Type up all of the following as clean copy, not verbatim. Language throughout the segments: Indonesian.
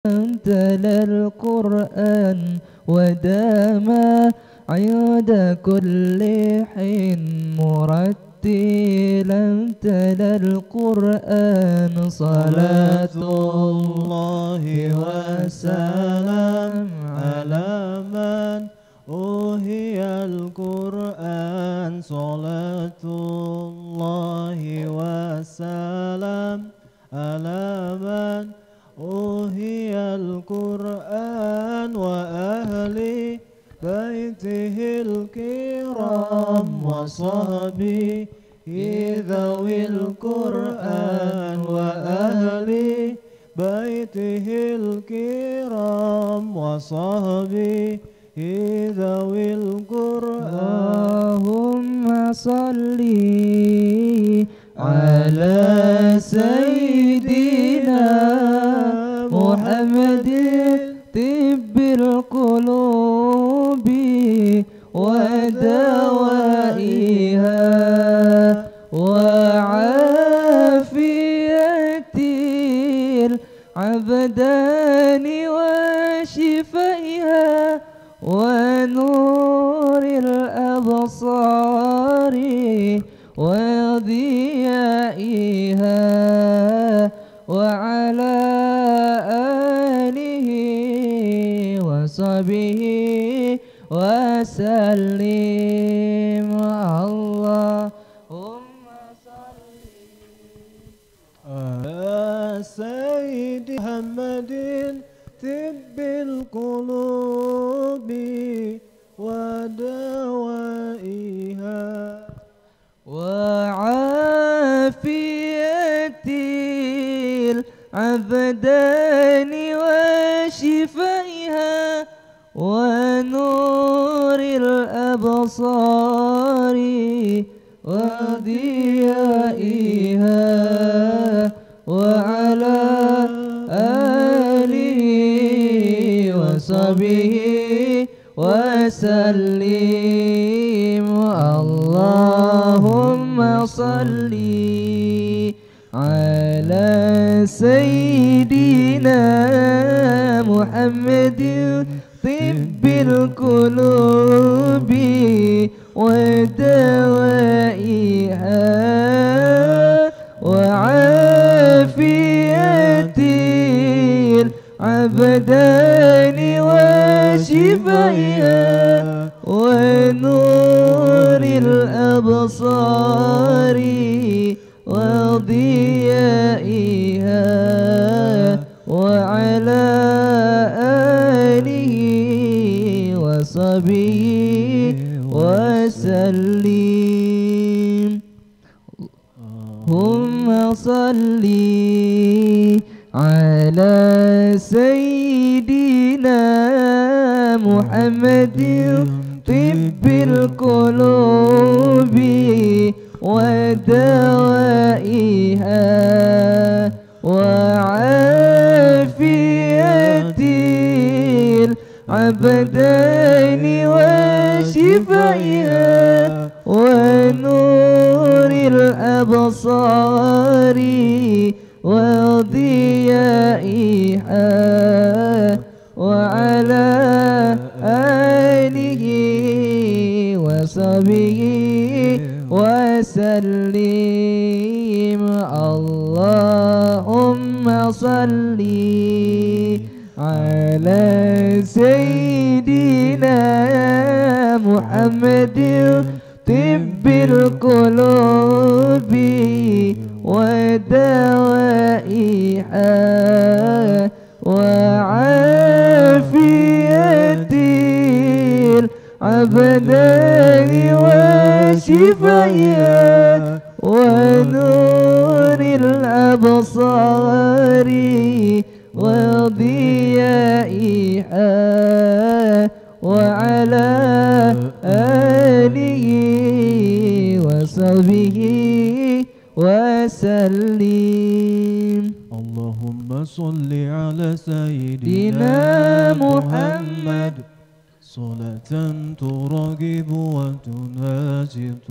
تلا القرآن ودام عند كل حين مرتلا تلا القرآن صلاة الله وسلام على من أوحي القرآن صلاة الله وسلام على من أوحي القرآن وأهل بيته الكرام وصحبه ذوي القرآن وأهل بيته الكرام وصحبه ذوي القرآن اللهم صل على سيدنا محمد طب القلوب ودوائها وعافية العبدان وشفائها ونور الأبصار وضيائها وعلى آله وصحبه وسلم اللهم صل على سيد محمد طب القلوب ودوائها وعافية العبدان وشفائها ونور الأبصار وضيائها وعلى آله وصحبه وسلم اللهم صل على سيدنا محمد طب القلوب ودوائها وعافية العبدان وشفائها ونور الأبصار وضيائها وعلى آله وصحبه وسلم اللهم صل على سيدنا محمد طب القلوب ودوائها وعافية العبدان وشفائها ونور الأبصار وضيائها وعلى آله وصحبه وسلم اللهم صل على سيدنا محمد طب القلوب ودوائها وعافية العبدان وشفائها ونور الأبصار وضيائها وعلى آله وصحبه وسلم اللهم صل على سيدنا محمد صلاة تراقب وتناشط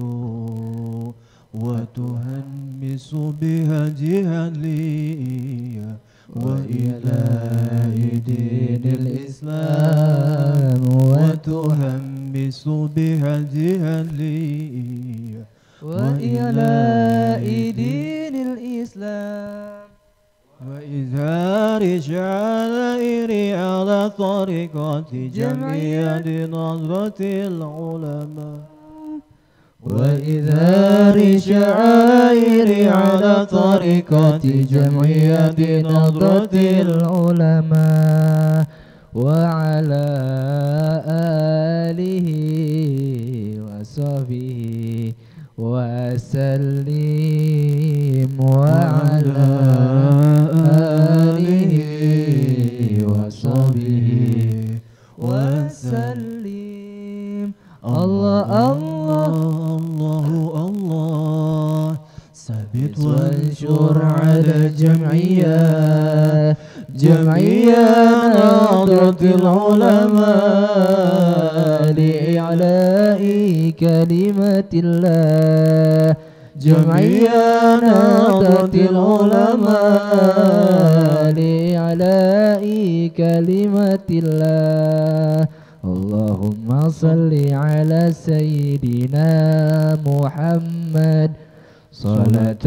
وتهمس بها جهلي وإلهي بهديها لي وإعلاء دين الإسلام وإظهار شعائري على طريقة جمعية نظرة العلماء وإظهار شعائري على طريقة جمعية نهضة العلماء وعلى آله وصحبه وسلم وعلى آله وصحبه وسلم الله الله الله ثبت وانشر على الجمعية جمعية نهضة العلماء لإعلاء كلمة الله جمعية نهضة العلماء لإعلاء كلمة الله اللهم صل على سيدنا محمد صلاة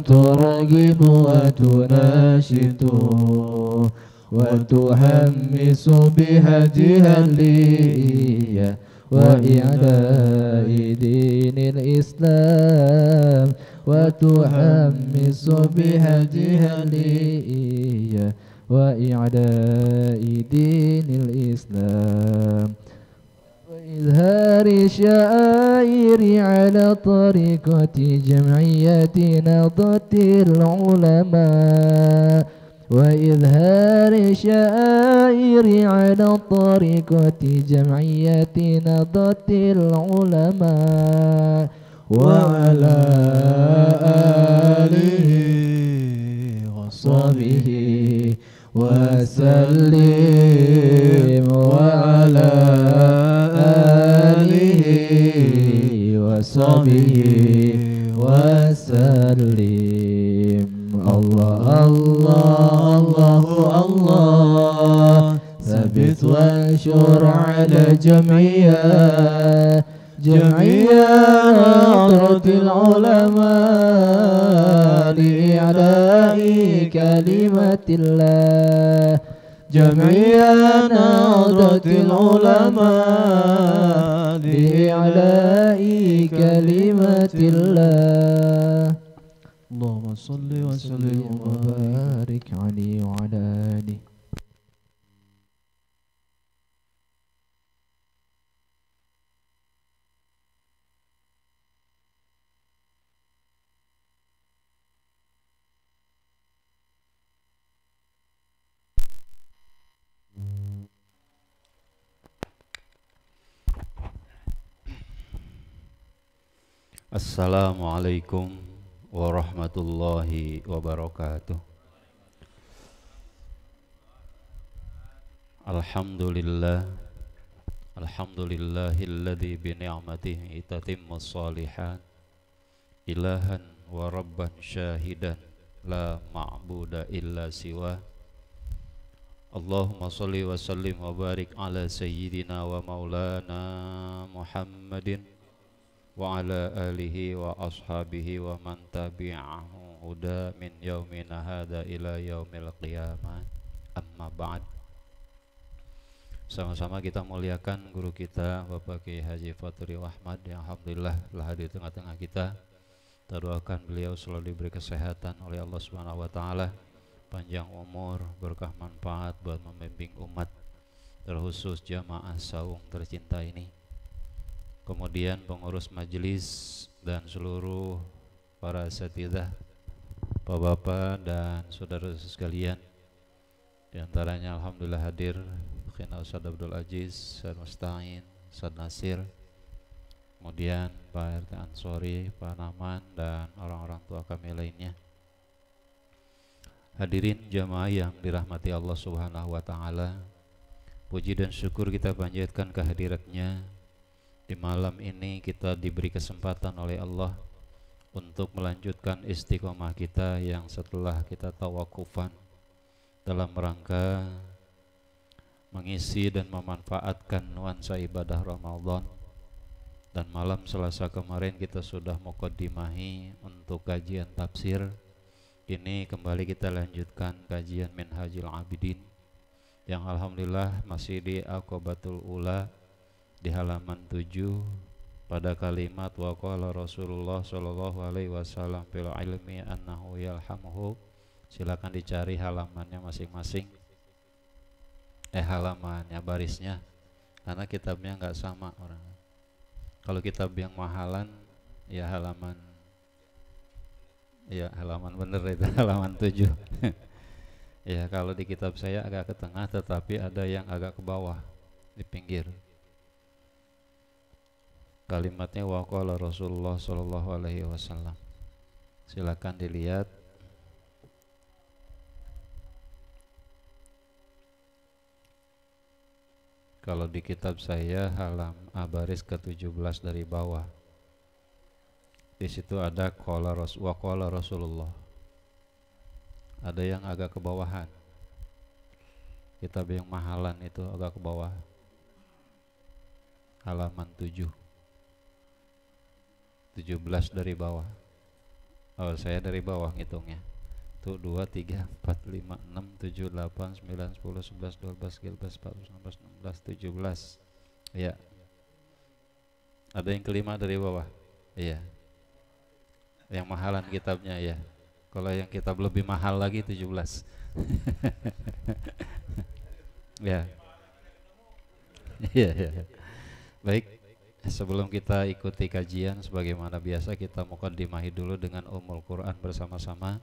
ترغب وتناشد وتحمس بها جهلية وإعلاء دين الإسلام وتحمس بها جهلية وإعلاء دين الإسلام وإظهار شعائر على طريقة جمعية نهضة العلماء وإظهار شعائر على طريقة جمعية نهضة العلماء وعلى آله وصحبه وسلم وعلى آله وصحبه وسلم الله الله الله الله ثبت وانشر على جميع نهضة العلماء لإعلاء كلمة الله جميع نهضة العلماء لإعلاء كلمة الله اللهم صل وسلم وبارك عليه وعلى آله. Assalamualaikum warahmatullahi wabarakatuh. Alhamdulillahilladzi bi ni'matihi tatimmus shalihat ilahan wa rabban syahidan la ma'buda illa siwa. Allahumma sholli wa sallim wa barik ala sayyidina wa maulana Muhammadin wa ala alihi wa ashabihi wa man tabi'ahu huda min yaumina hadha ila yaumil qiyamah. Amma ba'd. Sama-sama kita muliakan guru kita Bapak Kiai Haji Faturi Ahmad yang alhamdulillah telah hadir di tengah-tengah kita. Kita doakan beliau selalu diberi kesehatan oleh Allah Subhanahu wa taala, panjang umur, berkah manfaat buat membimbing umat, terkhusus jamaah saung tercinta ini. Kemudian pengurus majelis dan seluruh para asatidzah, bapak-bapak dan saudara sekalian. Di antaranya alhamdulillah hadir Khina Ustaz Abdul Aziz, Ustaz Musta'in, Ustaz Nasir, kemudian Pak RT Ansori, Pak Naman dan orang-orang tua kami lainnya. Hadirin jamaah yang dirahmati Allah Subhanahu wa taala, puji dan syukur kita panjatkan kehadiratnya. Di malam ini kita diberi kesempatan oleh Allah untuk melanjutkan istiqomah kita yang setelah kita tawakufan dalam rangka mengisi dan memanfaatkan nuansa ibadah Ramadan Dan malam Selasa kemarin kita sudah muqaddimahi untuk kajian tafsir. Ini kembali kita lanjutkan kajian Minhajul Abidin yang alhamdulillah masih di Aqabatul Ula di halaman 7 pada kalimat wa qala Rasulullah sallallahu alaihi wasallam fil ilmi annahu yalhamuhu. Silakan dicari halamannya masing-masing. Halamannya, barisnya, karena kitabnya nggak sama orang. Kalau kitab yang mahalan ya halaman bener itu halaman 7. Ya kalau di kitab saya agak ke tengah tetapi ada yang agak ke bawah di pinggir. Kalimatnya wa qala Rasulullah sallallahu alaihi wasallam. Silakan dilihat. Kalau di kitab saya baris ke-17 dari bawah. Di situ ada wa qala Rasulullah. Ada yang agak ke bawahan. Kitab yang mahalan itu agak ke bawah. Halaman 7. 17 dari bawah. Oh, saya dari bawah ngitungnya. Tuh 2, 3, 4, 5, 6, 7, 8, 9, 10, 11, 12, 13, 14, 15, 16, 17. Iya. Ada yang kelima dari bawah. Iya. Yang mahalan kitabnya ya. Kalau yang kitab lebih mahal lagi 17. Ya. Iya, iya. Baik. Sebelum kita ikuti kajian sebagaimana biasa kita muqaddimahi dulu dengan Ummul Quran bersama-sama.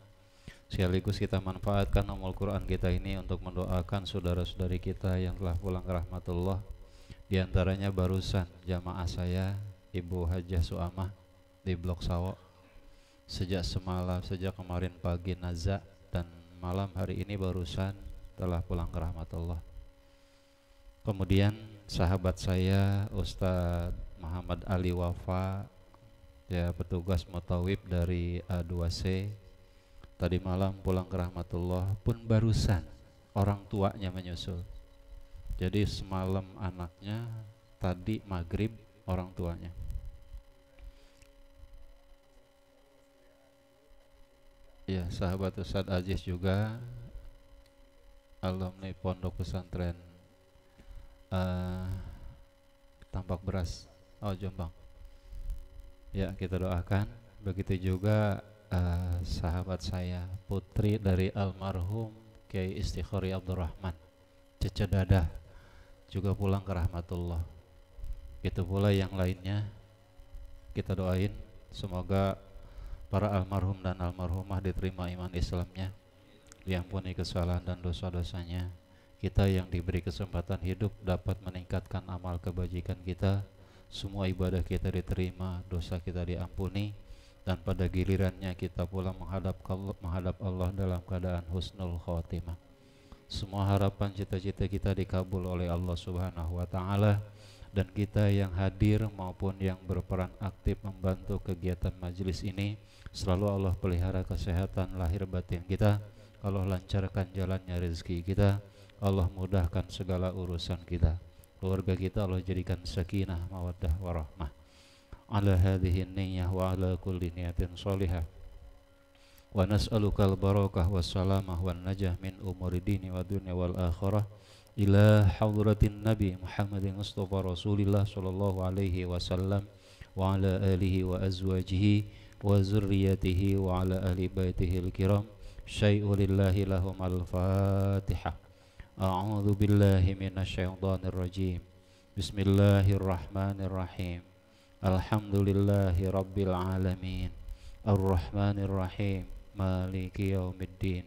Sekaligus kita manfaatkan Ummul Quran kita ini untuk mendoakan saudara-saudari kita yang telah pulang ke rahmatullah. Di antaranya barusan jamaah saya Ibu Hajah Suamah di Blok Sawo. Sejak kemarin pagi Naza dan malam hari ini barusan telah pulang ke rahmatullah. Kemudian sahabat saya Ustadz Muhammad Ali Wafa, ya petugas mutawib dari A2C, tadi malam pulang ke rahmatullah pun barusan orang tuanya menyusul. Jadi semalam anaknya, tadi maghrib orang tuanya. Ya, sahabat Ustadz Aziz juga alumni pondok pesantren Tambak Beras, Jombang. Ya, kita doakan. Begitu juga sahabat saya putri dari almarhum Kiai Istikhari Abdurrahman, Cece Dadah, juga pulang ke rahmatullah. Itu pula yang lainnya. Kita doain semoga para almarhum dan almarhumah diterima iman Islamnya, diampuni kesalahan dan dosa-dosanya. Kita yang diberi kesempatan hidup dapat meningkatkan amal kebajikan kita, semua ibadah kita diterima, dosa kita diampuni, dan pada gilirannya kita pula menghadap Allah dalam keadaan husnul khotimah. Semua harapan cita-cita kita dikabul oleh Allah Subhanahu wa taala, dan kita yang hadir maupun yang berperan aktif membantu kegiatan majelis ini, selalu Allah pelihara kesehatan lahir batin kita, Allah lancarkan jalannya rezeki kita, Allah mudahkan segala urusan kita, keluarga kita Allah jadikan sakinah mawaddah warahmah. Ala hadhihi niyyah wa ala kulli niyatin salihah. Wa nas'aluka al-barakah wassalamah wan najah min umuri dini wa dunya wal akhirah ila hadratin Nabi Muhammadin Mustafa Rasulillah sallallahu alaihi wasallam wa ala alihi wa azwajihi wa zurriyatihi wa ala ahli baitihi al-kiram. Syai'u lillahi lahum al-fatihah. A'udzu billahi minasyaitonir rajim. Bismillahirrahmanirrahim. Alhamdulillahi rabbil alamin. Ar-Rahmanir Rahim. Maliki yaumiddin.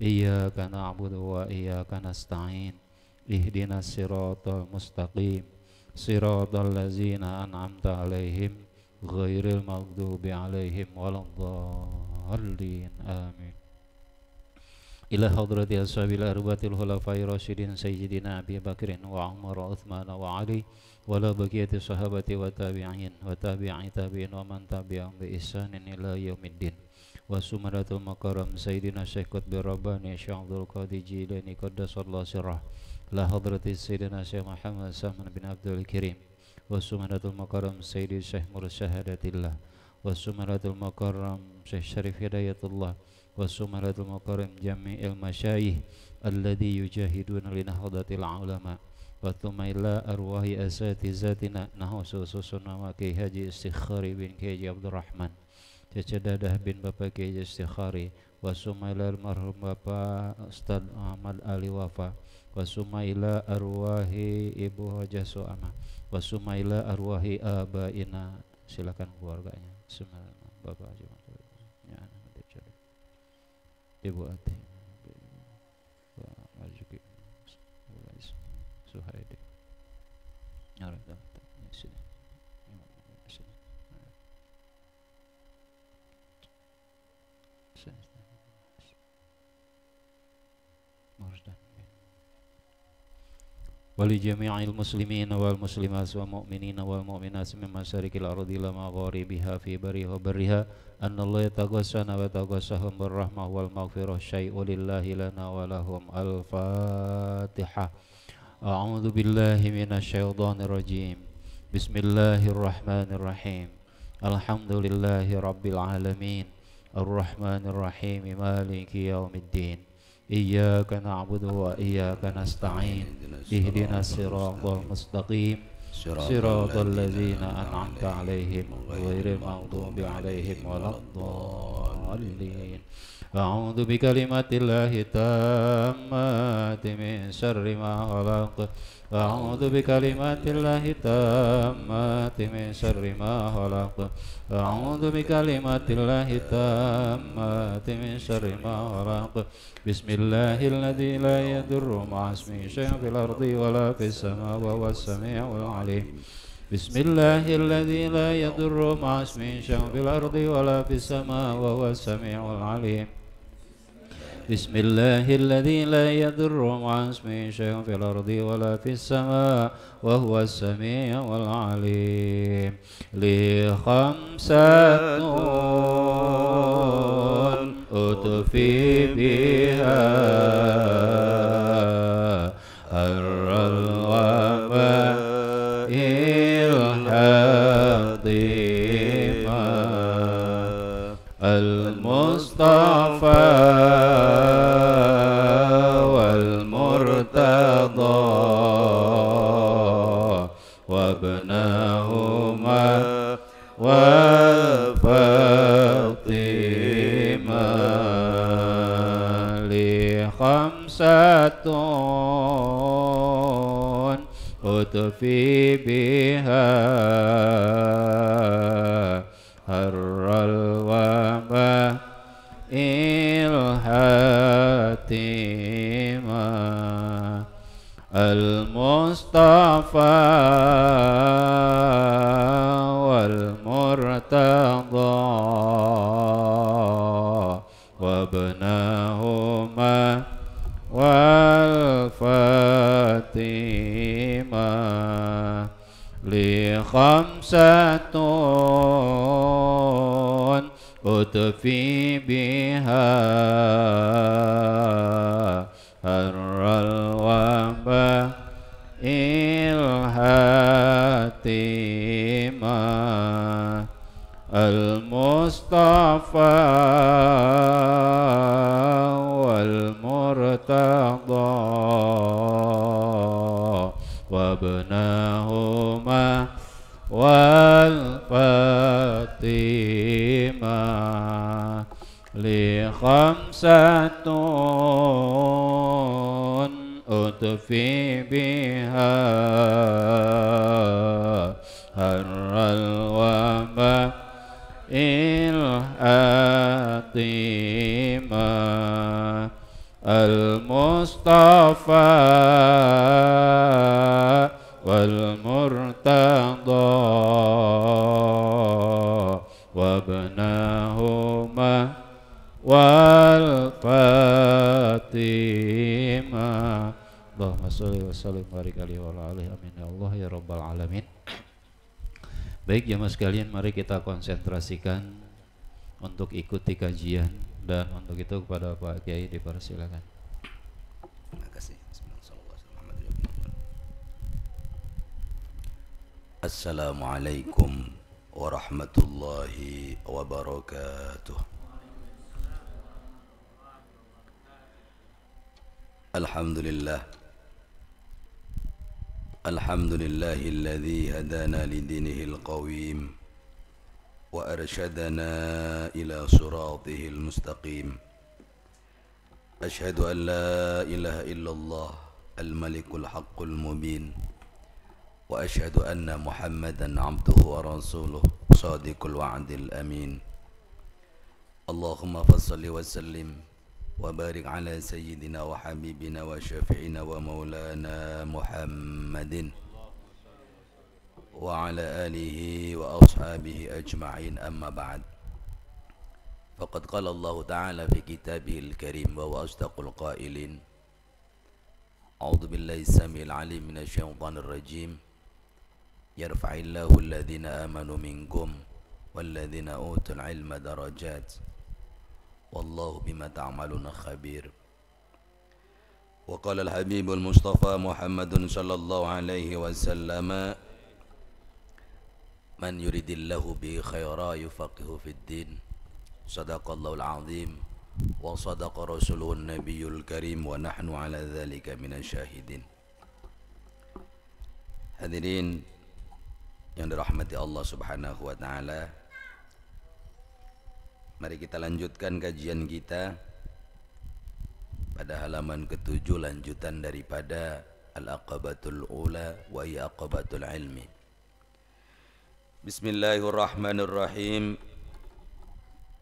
Iyyaka na'budu wa iyyaka nasta'in. Ihdinas siratal mustaqim. Siratal ladzina an'amta 'alaihim ghairil maghdubi 'alaihim waladdallin. Amin. Ila hadrati ashabil arbatil khulafai rasyidin sayyidina Abi Bakrin wa Umar wa Uthman wa Ali wa la baqiyati sahabati wa tabi'in wa tabi'i tabi'in wa man tabi'ahum bi ihsanin ila yaumiddin. Wa sumadatul makaram sayyidina Syekh Qutbi Rabbani Syekh Abdul Qadir Jilani qaddasallahu sirrah la hadrati sayyidina Syekh Muhammad Saman bin Abdul Karim Wasumanatul Mukarram Sayyidi Syekh Mursyahadatillah, Wasumanatul Mukarram Syekh Syarif Hidayatullah, Wasumanatul Mukarram Jami'il Masyayikh alladhi yujahiduna linahdatil ulama, wa thumma ila arwahi asatizatina nahu sususuna wa Kiai Haji Istikhari bin Kiai Haji Abdurrahman Caca Dadah bin Bapak Kiai Haji Istikhari, wa summa ila almarhum Bapak Ustaz Ahmad Ali Wafa, wa summa ila arwahi Ibu Hajah Su'ama, wa summa ila arwahi abaina. Silakan keluarganya. Bismillah. Bapak Haji ya, Ibu Ati, Pak Marzuki, Suhaidi. Wali jami'il muslimin wal muslimat wal mu'minin wal mu'minat min masyarikil ardi ila magharibiha fi bariha wa barriha anna Allah yataghassana wa yataghassahum birrahmah wal maghfirah syai'u lillahi lana wa lahum. Al-Fatihah. A'udzu billahi minasy syaithanir rajim. Bismillahirrahmanirrahim. Alhamdulillahi rabbil alamin. Ar-Rahmanir Rahim. Maliki yaumiddin. Iyyaka na'budu wa iyyaka nasta'in. Ihdinas siratal mustaqim. Siratal ladzina an'amta 'alaihim ghairil maghdubi 'alaihim waladdallin. A'udzu bikalimatillahi tammati min syarri ma khalaq. A'udzu bikalimatillahi tammati min syarri ma khalaq. A'udzu bikalimatillahi tammati min syarri ma khalaq. Bismillahilladzi la yadurru ma'a ismihi syai'un fil ardi wa la fis samaa'i wa huwas samii'ul 'aliim. Bismillahilladzi la yadurru ma'a ismihi syai'un fil ardi wa la fis samaa'i wa huwas samii'ul 'aliim. Bismillahilladzi la yadurru ma'a ismihi syai'un fil ardi wa la fis samaa'i wa huwas samii'ul 'aliim. Li khamsatun utfi biha arral waba'il hadima al-Mustafa wal Murtada wabnahuma wal Fatima li khamsatun utfi biha harral wabah ilhatima al-Mustafa wal Murtada wabnahuma wal Fatima li khamsatun utfi biha harral wabah ilhatima al-Mustafa wal Murtada wabnahuma wal Fatima li khamsatun utfi biha harral wabah ilhatima al-Mustafa wal Murtada wabnahuma wal Fatima. Allahumma sholli wa sallim wa barik alaihi wa ala alihi amin ya Allah ya rabbal alamin. Baik jamaah sekalian, mari kita konsentrasikan untuk ikuti kajian, dan untuk itu kepada Pak Kiai dipersilakan. Terima kasih. Assalamualaikum warahmatullahi wabarakatuh. Alhamdulillah. Alhamdulillahilladzi hadana lidinihil qawim wa arsyadana ila siratihil mustaqim. Ashhadu an la ilaha illallah al-malikul haqqul mubin wa ashhadu anna Muhammadan abduhu wa rasuluh shadiqul wa'dil amin. Allahumma fassalli wa sallim wa barik ala sayyidina wa habibina wa syafi'ina wa maulana Muhammadin wa ala alihi wa ashabihi ajma'in, amma ba'd. Faqad qala Allah ta'ala fi kitabihil karim wa huwa asdaqul qailin. A'udzu billahi samil alim minasy syaithanir rajim. Yarfa'illahu alladhina amanu minkum walladhina utul ilma darajat. Wallahu bima ta'maluna khabir. Wa qala al-habibul Mustafa Muhammadun sallallahu alaihi wasallam, man yuridillahu bihi khaira yufaqihu fid din. Sadaqallahul azim wa sadaqa rasuluhun nabiyyul karim wa nahnu ala dzalika minasyahidin. Hadirin yang dirahmati Allah Subhanahu wa taala, mari kita lanjutkan kajian kita pada halaman ke-7, lanjutan daripada Al-Aqabatul Ula wa hiya Aqabatul Ilmi. Bismillahirrahmanirrahim.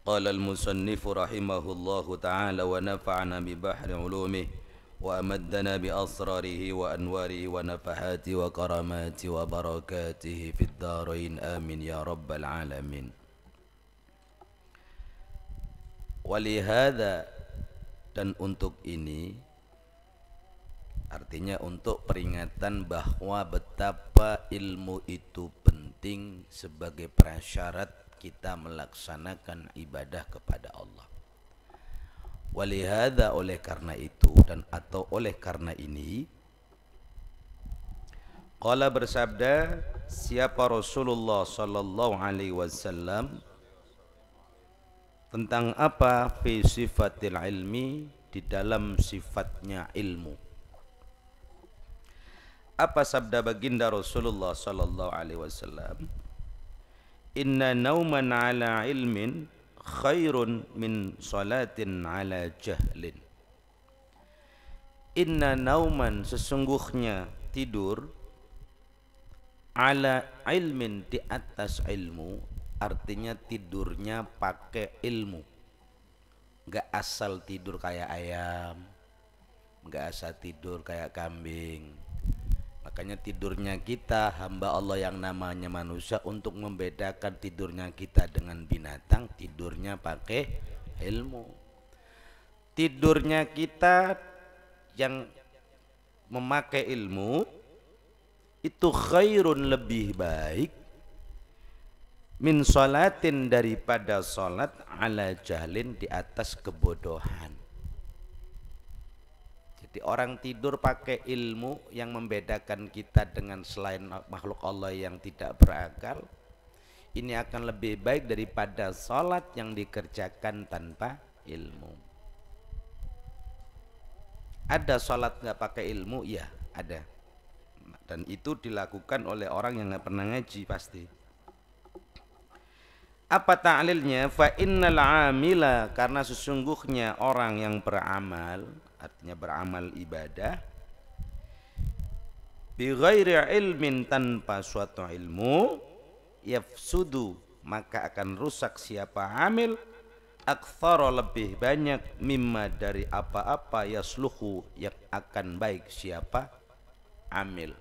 Qala al-musannifu rahimahullahu ta'ala wa nafa'ana bi bahri ulumihi wa amaddana bi asrarihi wa anwarihi wa nafahati wa karamati wa barakatihi fid darain, amin ya rabbal alamin. Walihada, dan untuk ini, artinya untuk peringatan bahwa betapa ilmu itu penting sebagai prasyarat kita melaksanakan ibadah kepada Allah. Walihada, oleh karena itu dan atau oleh karena ini, qala bersabda siapa Rasulullah sallallahu alaihi wasallam tentang apa fi sifatil ilmi, di dalam sifatnya ilmu. Apa sabda baginda Rasulullah sallallahu alaihi wasallam? Inna nauman ala ilmin khairun min salatin ala jahlin. Inna nauman, sesungguhnya tidur, ala ilmin, di atas ilmu. Artinya tidurnya pakai ilmu, gak asal tidur kayak ayam, gak asal tidur kayak kambing. Makanya tidurnya kita hamba Allah yang namanya manusia, untuk membedakan tidurnya kita dengan binatang, tidurnya pakai ilmu. Tidurnya kita yang memakai ilmu itu khairun, lebih baik, min sholatin, daripada sholat, ala jahlin, di atas kebodohan. Jadi orang tidur pakai ilmu yang membedakan kita dengan selain makhluk Allah yang tidak berakal, ini akan lebih baik daripada sholat yang dikerjakan tanpa ilmu. Ada sholat gak pakai ilmu? Ya ada, dan itu dilakukan oleh orang yang gak pernah ngaji pasti. Apa ta'lilnya? Fa innal amila, karena sesungguhnya orang yang beramal, artinya beramal ibadah, bi ghairi ilmin, tanpa suatu ilmu, yafsudu, maka akan rusak siapa amil, aktsara, lebih banyak, mimma, dari apa-apa, yasluhu, yang akan baik siapa amil.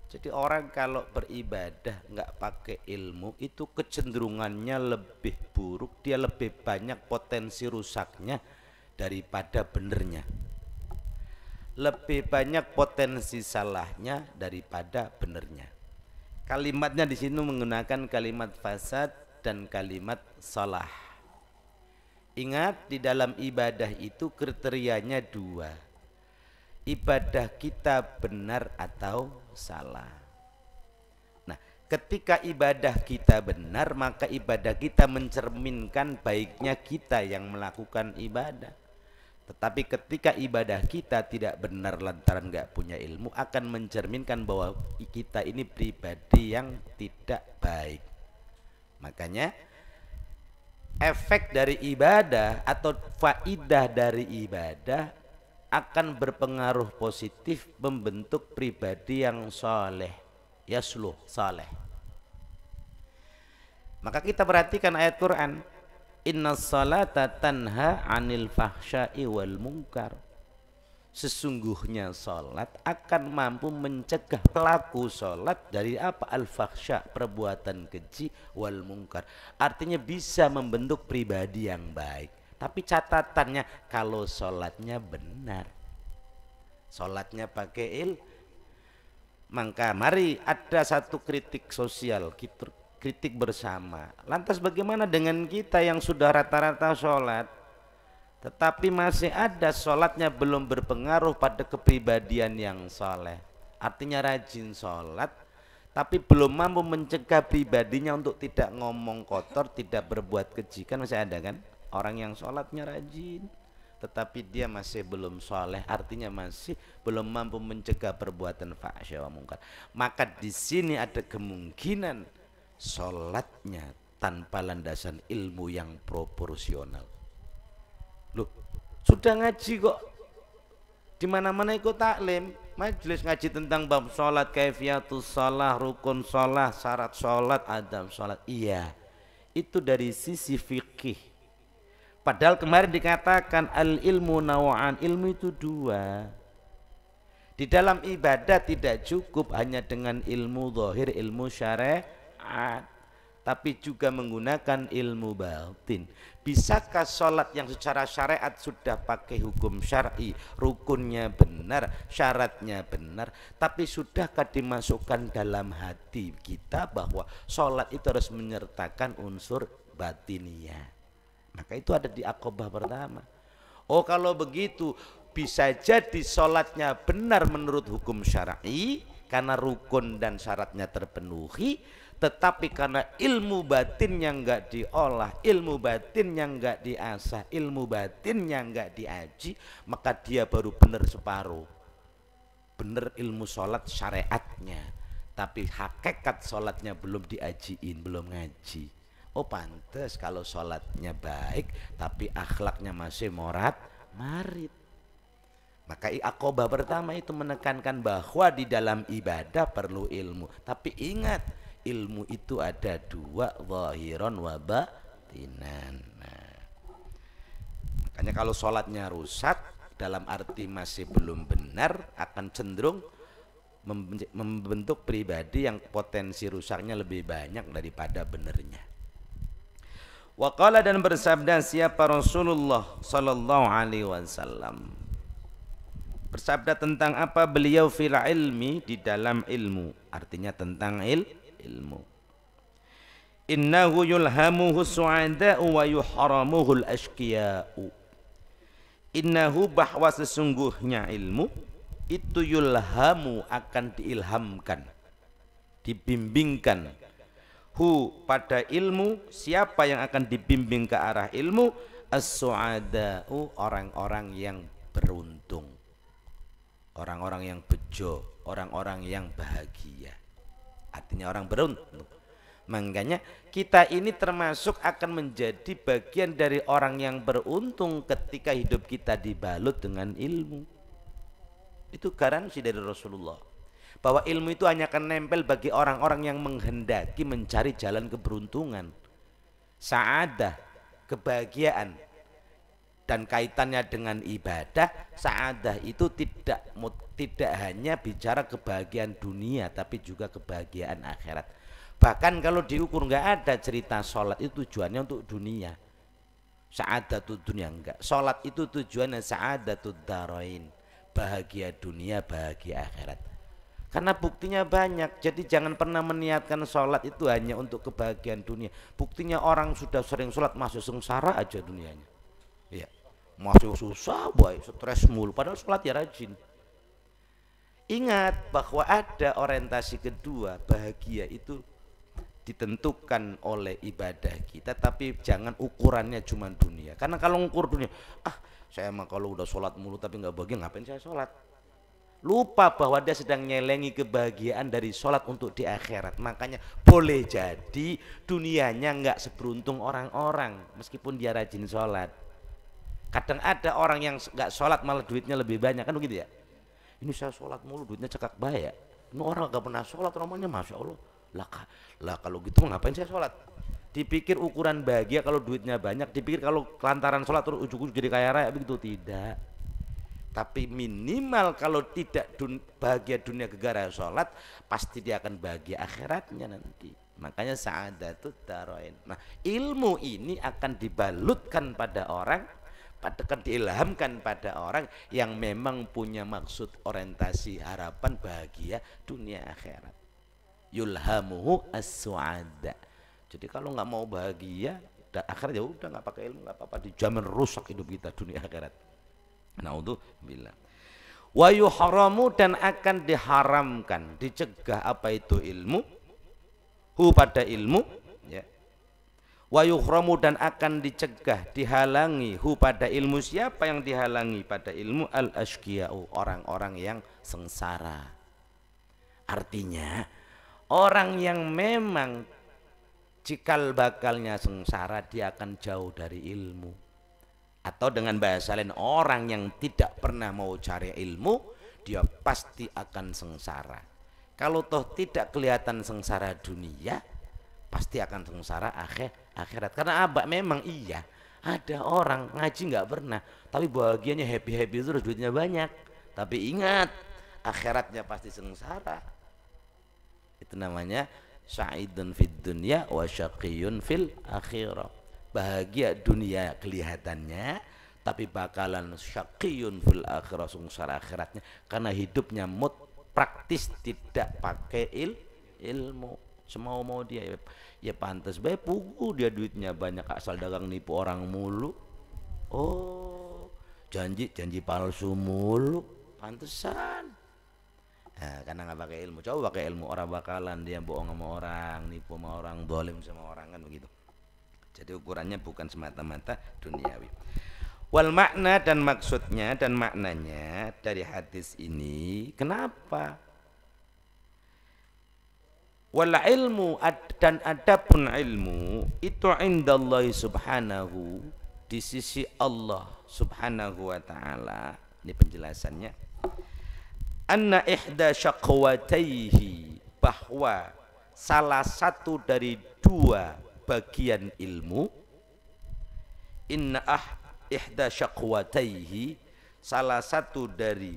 Jadi orang kalau beribadah nggak pakai ilmu, itu kecenderungannya lebih buruk, dia lebih banyak potensi rusaknya daripada benernya, lebih banyak potensi salahnya daripada benernya. Kalimatnya di sini menggunakan kalimat fasad dan kalimat salah. Ingat, di dalam ibadah itu kriterianya dua. Ibadah kita benar atau salah. Nah, Ketika ibadah kita benar, maka ibadah kita mencerminkan baiknya kita yang melakukan ibadah. Tetapi ketika ibadah kita tidak benar lantaran nggak punya ilmu, akan mencerminkan bahwa kita ini pribadi yang tidak baik. Makanya efek dari ibadah atau faidah dari ibadah akan berpengaruh positif membentuk pribadi yang soleh, yasluh, soleh. Maka kita perhatikan ayat Quran, inna salata tanha anil fahsya'i wal munkar. Sesungguhnya salat akan mampu mencegah pelaku salat dari apa? Al-fahsya, perbuatan keji, wal munkar. Artinya bisa membentuk pribadi yang baik. Tapi catatannya kalau salatnya benar, salatnya pakai maka mari ada satu kritik sosial, kritik bersama. Lantas bagaimana dengan kita yang sudah rata-rata salat tetapi masih ada sholatnya belum berpengaruh pada kepribadian yang soleh? Artinya rajin sholat tapi belum mampu mencegah pribadinya untuk tidak ngomong kotor, tidak berbuat keji. Kan masih ada kan orang yang sholatnya rajin tetapi dia masih belum soleh, artinya masih belum mampu mencegah perbuatan fahsya wa munkar. Maka di sini ada kemungkinan sholatnya tanpa landasan ilmu yang proporsional. Loh, sudah ngaji kok, di mana-mana ikut taklim, majelis ngaji tentang bab sholat, kaifiyatus sholat, rukun sholat, syarat sholat, adab sholat. Iya, itu dari sisi fikih. Padahal kemarin dikatakan al ilmu nawa'an, ilmu itu dua. Di dalam ibadah tidak cukup hanya dengan ilmu zahir, ilmu syariat, tapi juga menggunakan ilmu batin. Bisakah sholat yang secara syariat sudah pakai hukum syar'i, rukunnya benar, syaratnya benar, tapi sudahkah dimasukkan dalam hati kita bahwa sholat itu harus menyertakan unsur batiniyah? Maka itu ada di aqobah pertama. Oh, kalau begitu bisa jadi sholatnya benar menurut hukum syar'i karena rukun dan syaratnya terpenuhi, tetapi karena ilmu batin yang enggak diolah, ilmu batin yang enggak diasah, ilmu batin yang enggak diaji, maka dia baru benar separuh. Benar ilmu sholat syariatnya, tapi hakikat sholatnya belum diajiin, belum ngaji. Oh, pantas kalau sholatnya baik tapi akhlaknya masih marit. Maka aqobah pertama itu menekankan bahwa di dalam ibadah perlu ilmu. Tapi ingat, ilmu itu ada dua, zahiran wa batinan. Nah, makanya kalau sholatnya rusak dalam arti masih belum benar, akan cenderung membentuk pribadi yang potensi rusaknya lebih banyak daripada benernya. Waqala, dan bersabda siapa Rasulullah sallallahu alaihi wasallam, bersabda tentang apa beliau? Fil ilmi, di dalam ilmu, artinya tentang ilmu. Innahu yulhamuhu su'ada'u wa yuharamuhu al-ashqiya'u. Innahu, bahwa sesungguhnya ilmu itu yulhamu, akan diilhamkan, dibimbingkan. Hu, pada ilmu, siapa yang akan dibimbing ke arah ilmu? As-su'ada'u, orang-orang yang beruntung, orang-orang yang bejo, orang-orang yang bahagia. Artinya orang beruntung. Makanya kita ini termasuk akan menjadi bagian dari orang yang beruntung ketika hidup kita dibalut dengan ilmu. Itu garansi dari Rasulullah bahwa ilmu itu hanya akan nempel bagi orang-orang yang menghendaki mencari jalan keberuntungan, sa'adah, kebahagiaan. Dan kaitannya dengan ibadah, sa'adah itu tidak hanya bicara kebahagiaan dunia, tapi juga kebahagiaan akhirat. Bahkan kalau diukur, nggak ada cerita sholat itu tujuannya untuk dunia, sa'adatud dunia, enggak. Sholat itu tujuannya sa'adatud darain, bahagia dunia, bahagia akhirat. Karena buktinya banyak, jadi jangan pernah meniatkan sholat itu hanya untuk kebahagiaan dunia. Buktinya orang sudah sering sholat masih sengsara aja dunianya. Ya, masih susah, boy, stres mulu, padahal sholat ya rajin. Ingat bahwa ada orientasi kedua, bahagia itu ditentukan oleh ibadah kita, tapi jangan ukurannya cuma dunia. Karena kalau ngukur dunia, saya mah kalau udah sholat mulu tapi nggak bahagia, ngapain saya sholat? Lupa bahwa dia sedang nyelengi kebahagiaan dari sholat untuk di akhirat. Makanya boleh jadi dunianya nggak seberuntung orang-orang meskipun dia rajin sholat. Kadang ada orang yang nggak sholat malah duitnya lebih banyak, kan begitu ya? Ini saya sholat mulu duitnya cekak banyak. Ini orang nggak pernah sholat namanya, masya Allah. Lah kalau gitu ngapain saya sholat? Dipikir ukuran bahagia kalau duitnya banyak, dipikir kalau kelantaran sholat terus ujung-ujung jadi kaya raya, begitu tidak. Tapi minimal kalau tidak bahagia dunia gegara sholat, pasti dia akan bahagia akhiratnya nanti. Makanya sa'adatut darain. Nah, ilmu ini akan dibalutkan pada orang, akan diilhamkan pada orang yang memang punya maksud orientasi harapan bahagia dunia akhirat. Yulhamuhu as-su'ada. Jadi kalau nggak mau bahagia akhirat, ya udah nggak pakai ilmu, nggak apa-apa, dijamin rusak hidup kita dunia akhirat. Naudzubillah. Wa yuharamu, dan akan diharamkan, dicegah apa itu ilmu, pada ilmu, ya. Wa yuhramu, dan akan dicegah, dihalangi pada ilmu. Siapa yang dihalangi pada ilmu? Al-ashqiya'u, orang-orang yang sengsara. Artinya orang yang memang cikal bakalnya sengsara, dia akan jauh dari ilmu. Atau dengan bahasa lain, orang yang tidak pernah mau cari ilmu, dia pasti akan sengsara. Kalau toh tidak kelihatan sengsara dunia, pasti akan sengsara akhirat. Karena memang iya, ada orang ngaji nggak pernah, tapi bahagianya happy terus, duitnya banyak. Tapi ingat, akhiratnya pasti sengsara. Itu namanya sa'idun fid dunya wa syaqiyun fil akhirah. Bahagia dunia kelihatannya, tapi bakalan syaqiyun fil akhirah, sengsara akhiratnya, karena hidupnya praktis, tidak pakai ilmu. Semau-mau dia, ya pantas baik pugu dia duitnya banyak, asal dagang nipu orang mulu. Oh, janji palsu mulu, pantesan. Nah, karena nggak pakai ilmu. Coba pakai ilmu, orang bakalan dia bohong sama orang, nipu sama orang, dolim sama orang, kan begitu. Jadi ukurannya bukan semata-mata duniawi. Wal makna, dan maksudnya dan maknanya dari hadis ini, kenapa? Wal ilmu, dan adapun ilmu itu indallahi subhanahu, di sisi Allah subhanahu wa ta'ala. Ini penjelasannya. Anna ihda syaqwataihi, bahwa salah satu dari dua bagian ilmu, ihda syaqwataihi, salah satu dari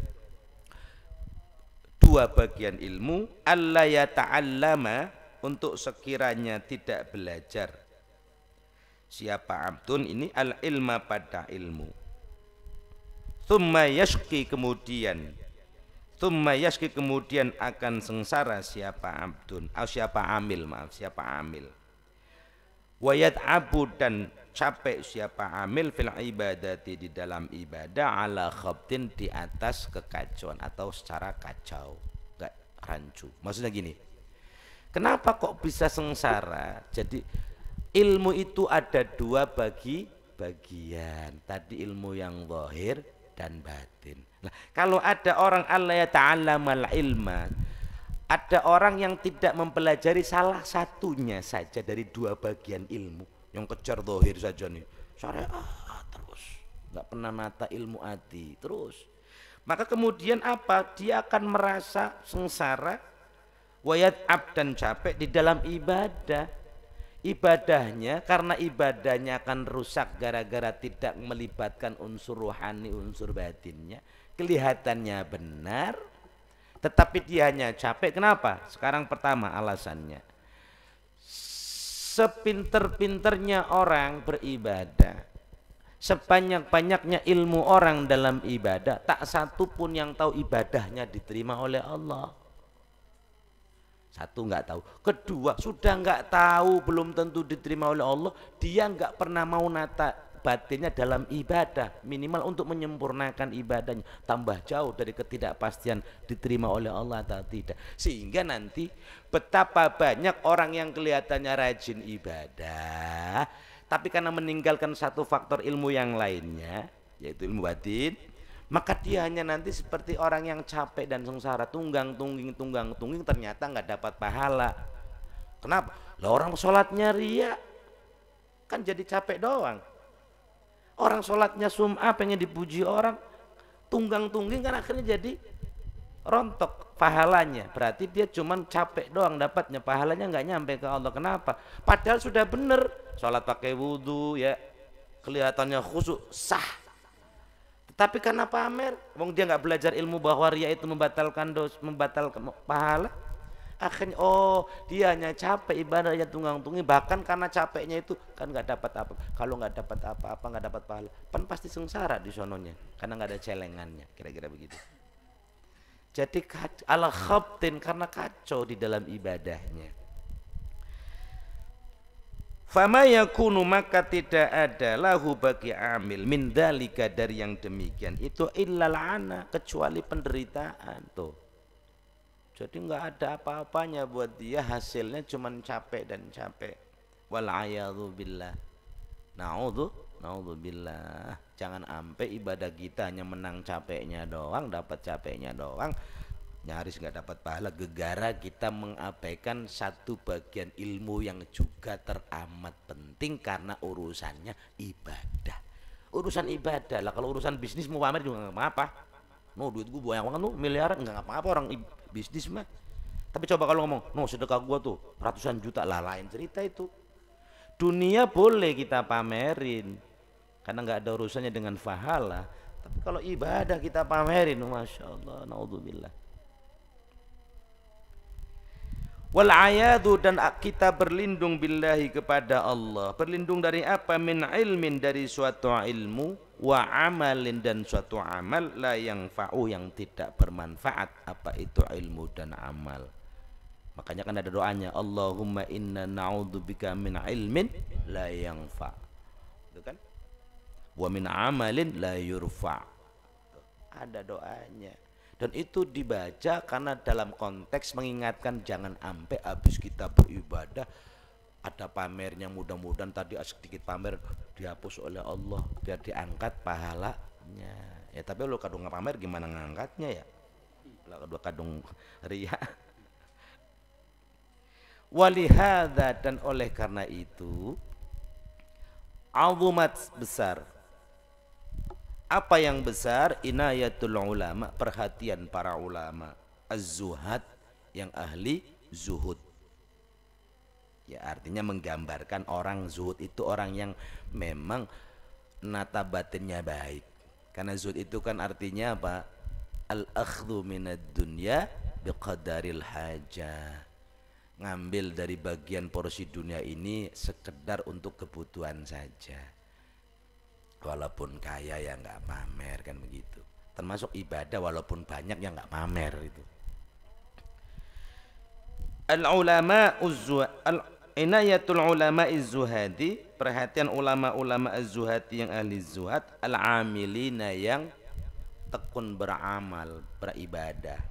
dua bagian ilmu, alla yata'allama, untuk sekiranya tidak belajar siapa abdun ini al ilma, pada ilmu, thumma yashqi, kemudian akan sengsara siapa abdun, siapa amil, wa yat'abu, dan capek siapa amil, fil ibadati, di dalam ibadah, ala khabtin, di atas kekacauan atau secara kacau, gak rancu. Maksudnya gini, kenapa kok bisa sengsara? Jadi ilmu itu ada dua bagian. Tadi ilmu yang zahir dan batin. Nah, kalau ada orang alla yata'allamal ilma, ada orang yang tidak mempelajari salah satunya saja dari dua bagian ilmu, yang kejar zahir saja nih, syariat terus, nggak pernah nata ilmu hati terus, maka kemudian apa? Dia akan merasa sengsara, wayat'ab, dan capek di dalam ibadahnya, karena ibadahnya akan rusak gara-gara tidak melibatkan unsur rohani, unsur batinnya. Kelihatannya benar, tetapi dia hanya capek. Kenapa? Sekarang pertama alasannya, sepinter-pinternya orang beribadah, sebanyak-banyaknya ilmu orang dalam ibadah, tak satu pun yang tahu ibadahnya diterima oleh Allah. Satu, nggak tahu. Kedua, sudah nggak tahu, belum tentu diterima oleh Allah, dia nggak pernah mau nata batinnya dalam ibadah, minimal untuk menyempurnakan ibadahnya, tambah jauh dari ketidakpastian diterima oleh Allah atau tidak. Sehingga nanti betapa banyak orang yang kelihatannya rajin ibadah, tapi karena meninggalkan satu faktor ilmu yang lainnya, yaitu ilmu batin, maka dia hanya nanti seperti orang yang capek dan sengsara, tunggang tungging ternyata nggak dapat pahala. Kenapa? Lah orang sholatnya ria, kan jadi capek doang. Orang sholatnya sum'ah, pengen dipuji orang, tunggang tungging kan akhirnya jadi rontok pahalanya. Berarti dia cuman capek doang dapatnya, pahalanya nggak nyampe ke Allah. Kenapa? Padahal sudah bener sholat pakai wudhu ya, kelihatannya khusyuk, sah. Tapi karena pamer, wong dia nggak belajar ilmu bahwa ria itu membatalkan membatalkan pahala. Akhirnya dia hanya capek ibadahnya tunggang-tunggi, bahkan karena capeknya itu kan nggak dapat apa. Kalau nggak dapat apa-apa, nggak dapat pahala, kan pasti sengsara di sononya karena nggak ada celengannya, kira-kira begitu. Jadi ala khabtin, karena kacau di dalam ibadahnya. Fama yakunu, maka tidak ada lahu bagi amil min dalika, dari yang demikian itu illal ana, kecuali penderitaan tuh. Jadi nggak ada apa-apanya buat dia, hasilnya cuman capek dan capek. Wal a'yadzu billah. Naudzubillah. Jangan sampai ibadah kita hanya menang capeknya doang, dapat capeknya doang, nyaris nggak dapat pahala, gegara kita mengabaikan satu bagian ilmu yang juga teramat penting karena urusannya ibadah. Urusan ibadah lah, kalau urusan bisnis mau pamer juga nggak apa-apa. Duit gue banyak banget tuh, miliaran, nggak apa-apa orang bisnis mah. Tapi coba kalau ngomong, sedekah gue tuh ratusan juta, lah lain cerita itu. Dunia boleh kita pamerin karena nggak ada urusannya dengan pahala. Tapi kalau ibadah kita pamerin, masya Allah, naudzubillah. Wal ayadu, dan kita berlindung billahi kepada Allah. Berlindung dari apa? Min ilmin, dari suatu ilmu, wa amalin, dan suatu amal, la yang fa'u, yang tidak bermanfaat. Apa itu ilmu dan amal? Makanya kan ada doanya, Allahumma inna na'udzubika min ilmin la yanfa'. Itu kan? Wa min amalin la yurfa'. Ada doanya. Dan itu dibaca karena dalam konteks mengingatkan jangan sampai habis kita beribadah ada pamernya, mudah-mudahan tadi sedikit pamer dihapus oleh Allah biar diangkat pahalanya. Ya tapi lo kadung pamer gimana ngangkatnya ya? Lah kadung ria. Walihada, dan oleh karena itu azumat, besar. Apa yang besar? Inayatul ulama, perhatian para ulama, az-zuhad, yang ahli zuhud. Ya artinya menggambarkan orang zuhud itu orang yang memang nata batinnya baik. Karena zuhud itu kan artinya apa? Al-akhdhu minad dunya biqadaril hajah. Ngambil dari bagian porsi dunia ini sekedar untuk kebutuhan saja. Walaupun kaya ya nggak pamer, kan begitu. Termasuk ibadah walaupun banyak ya nggak pamer itu. Inayatul ulama az-zuhadi, perhatian ulama-ulama az-zuhadi yang ahli zuhad, al-amilina, yang tekun beramal, beribadah.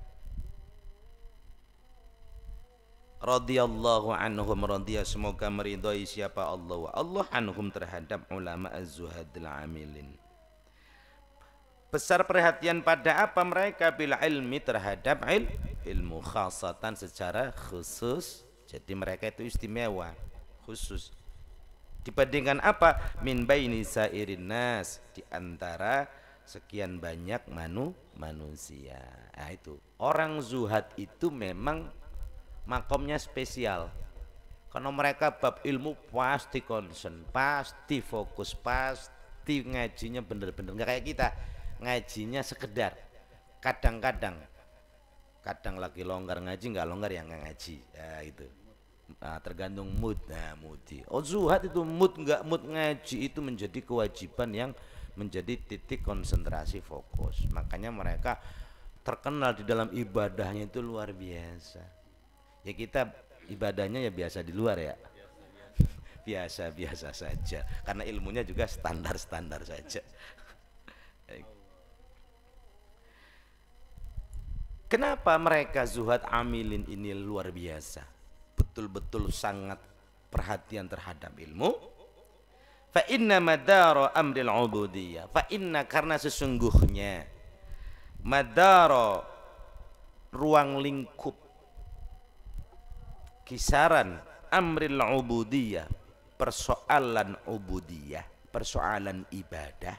Radhiyallahu anhum, radhiya, semoga meridhai siapa Allah wa Allah, anhum, terhadap ulama az-zuhadil amilin. Besar perhatian pada apa mereka? Bil ilmi, terhadap ilmu, khasatan, secara khusus. Jadi mereka itu istimewa, khusus. Dibandingkan apa? Min baini sairin nas, di antara sekian banyak manusia. Nah itu, orang zuhad itu memang makomnya spesial karena mereka bab ilmu pasti concern, pasti fokus, pasti ngajinya bener-bener, nggak kayak kita ngajinya sekedar kadang-kadang lagi longgar ngaji, nggak longgar yang nggak ngaji ya itu. Nah, tergantung mood. Nah, mudi. Zuhad itu mood, nggak mood ngaji itu menjadi kewajiban yang menjadi titik konsentrasi fokus. Makanya mereka terkenal di dalam ibadahnya itu luar biasa. Ya kita ibadahnya ya biasa di luar ya. biasa-biasa saja, karena ilmunya juga standar-standar saja. Kenapa mereka zuhad amilin ini luar biasa, betul-betul sangat perhatian terhadap ilmu? Fa inna madara amril ubudiyah, fa inna, karena sesungguhnya madara, ruang lingkup, kisaran amril ubudiyah, persoalan ubudiyah, persoalan ibadah,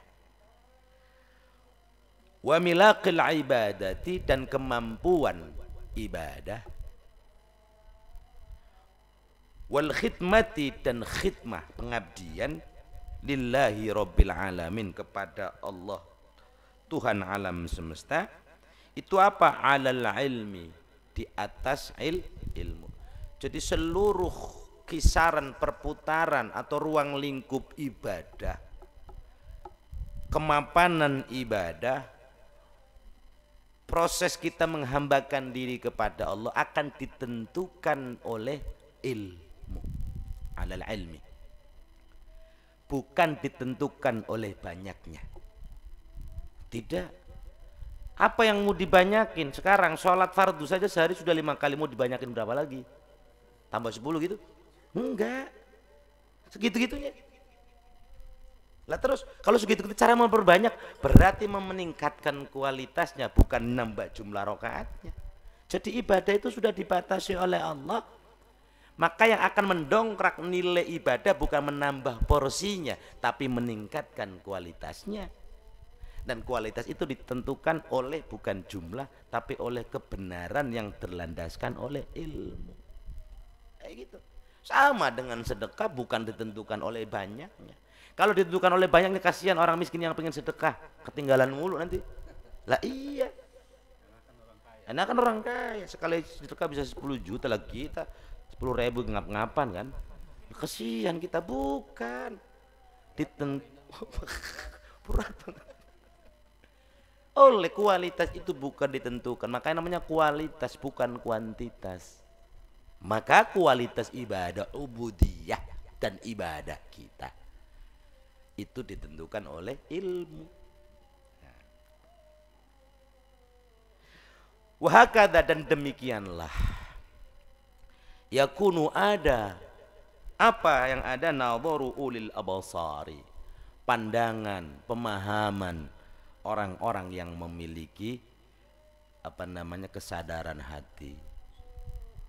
wa milaqil ibadati, dan kemampuan ibadah, wal khidmati, dan khidmah pengabdian, lillahi rabbil alamin, kepada Allah Tuhan alam semesta. Itu apa? Alal ilmi, di atas ilmu. Jadi seluruh kisaran perputaran atau ruang lingkup ibadah, kemapanan ibadah, proses kita menghambakan diri kepada Allah akan ditentukan oleh ilmu, alal ilmi, bukan ditentukan oleh banyaknya. Tidak. Apa yang mau dibanyakin sekarang? Sholat fardu saja sehari sudah 5 kali, mau dibanyakin berapa lagi? Tambah 10 gitu? Enggak, segitu-gitunya. Lah terus kalau segitu-gitu cara memperbanyak, berarti meningkatkan kualitasnya, bukan nambah jumlah rakaatnya. Jadi ibadah itu sudah dibatasi oleh Allah. Maka yang akan mendongkrak nilai ibadah bukan menambah porsinya, tapi meningkatkan kualitasnya. Dan kualitas itu ditentukan oleh bukan jumlah, tapi oleh kebenaran yang terlandaskan oleh ilmu. Kayak gitu. Sama dengan sedekah, bukan ditentukan oleh banyaknya. Kalau ditentukan oleh banyaknya, kasihan orang miskin yang pengen sedekah, ketinggalan mulu nanti. Lah iya, enakan orang kaya, sekali sedekah bisa 10 juta lagi, kita 10.000 ngap-ngapan kan. Kasihan kita, bukan oleh kualitas, itu bukan ditentukan. Makanya namanya kualitas, bukan kuantitas. Maka kualitas ibadah ubudiyah dan ibadah kita itu ditentukan oleh ilmu. Wahakadha, dan demikianlah yakunu, ada apa yang ada, nadharu ulil abasari, pandangan, pemahaman orang-orang yang memiliki kesadaran hati.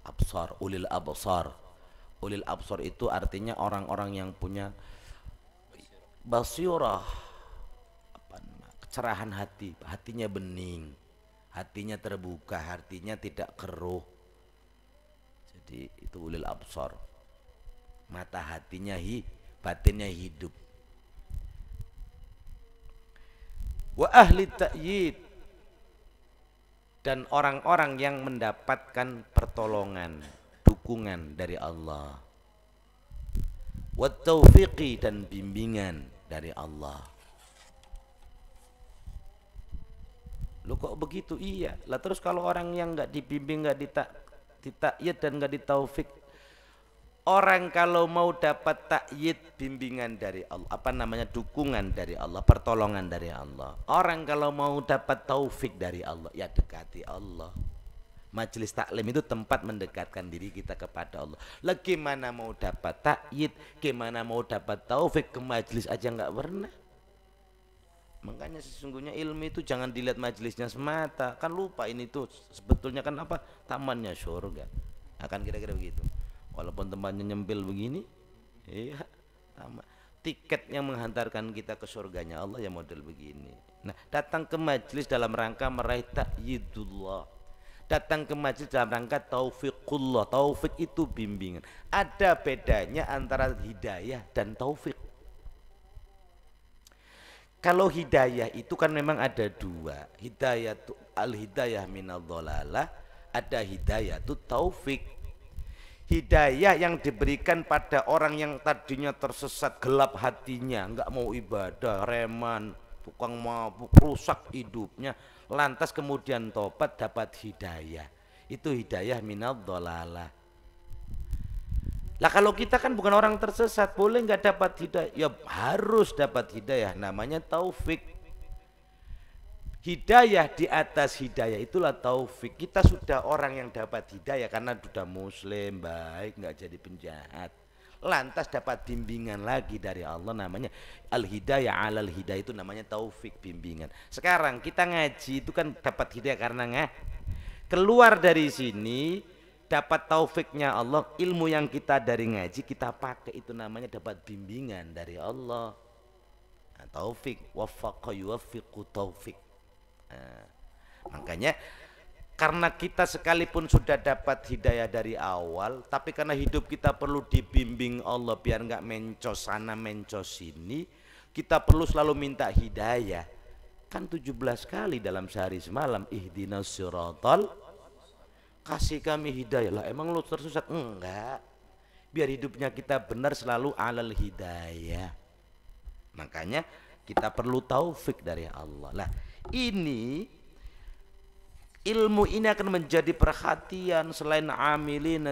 Absar, ulil absar. Ulil absar itu artinya orang-orang yang punya basirah, kecerahan hati, hatinya bening, hatinya terbuka, hatinya tidak keruh. Jadi itu ulil absar. Mata hatinya batinnya hidup. Wa ahli ta'yid, dan orang-orang yang mendapatkan pertolongan, dukungan dari Allah. Wa taufiqi, dan bimbingan dari Allah. Lu kok begitu? Iya. Lah terus kalau orang yang nggak dibimbing, nggak ditakyid dan nggak ditaufik, orang kalau mau dapat takyid, bimbingan dari Allah, dukungan dari Allah, pertolongan dari Allah. Orang kalau mau dapat taufik dari Allah, ya dekati Allah. Majelis taklim itu tempat mendekatkan diri kita kepada Allah. Lah gimana mau dapat takyid, gimana mau dapat taufik, ke majelis aja nggak pernah. Makanya sesungguhnya ilmu itu jangan dilihat majelisnya semata. Kan lupa ini tuh sebetulnya kan tamannya surga. Akan kira-kira begitu. Walaupun tempatnya nyempil begini, iya, tiket yang menghantarkan kita ke surganya Allah ya model begini. Nah, datang ke majelis dalam rangka meraih ta'yidullah, datang ke majelis dalam rangka taufiqullah. Taufik itu bimbingan. Ada bedanya antara hidayah dan taufik. Kalau hidayah itu kan memang ada dua, hidayah al-hidayah minadh-dhalalah, ada hidayah itu taufik. Hidayah yang diberikan pada orang yang tadinya tersesat, gelap hatinya, enggak mau ibadah, reman, tukang mabuk, rusak hidupnya, lantas kemudian tobat dapat hidayah. Itu hidayah minadh-dhalalah. Lah kalau kita kan bukan orang tersesat, boleh nggak dapat hidayah? Ya harus dapat hidayah, namanya taufik. Hidayah di atas hidayah itulah taufik. Kita sudah orang yang dapat hidayah karena sudah muslim, baik, nggak jadi penjahat. Lantas dapat bimbingan lagi dari Allah, namanya al-hidayah alal hidayah, itu namanya taufik, bimbingan. Sekarang kita ngaji itu kan dapat hidayah karena keluar dari sini dapat taufiknya Allah, ilmu yang kita dari ngaji kita pakai, itu namanya dapat bimbingan dari Allah. Nah, taufik, waffaqa yuwaffiqu taufik. Nah, makanya karena kita sekalipun sudah dapat hidayah dari awal, tapi karena hidup kita perlu dibimbing Allah biar nggak mencos sana mencos sini, kita perlu selalu minta hidayah. Kan 17 kali dalam sehari semalam, ihdinas siratal, kasih kami hidayah. Lah emang lu tersesat? Enggak. Biar hidupnya kita benar selalu alal hidayah. Makanya kita perlu taufik dari Allah. Lah ini ilmu ini akan menjadi perhatian selain amilin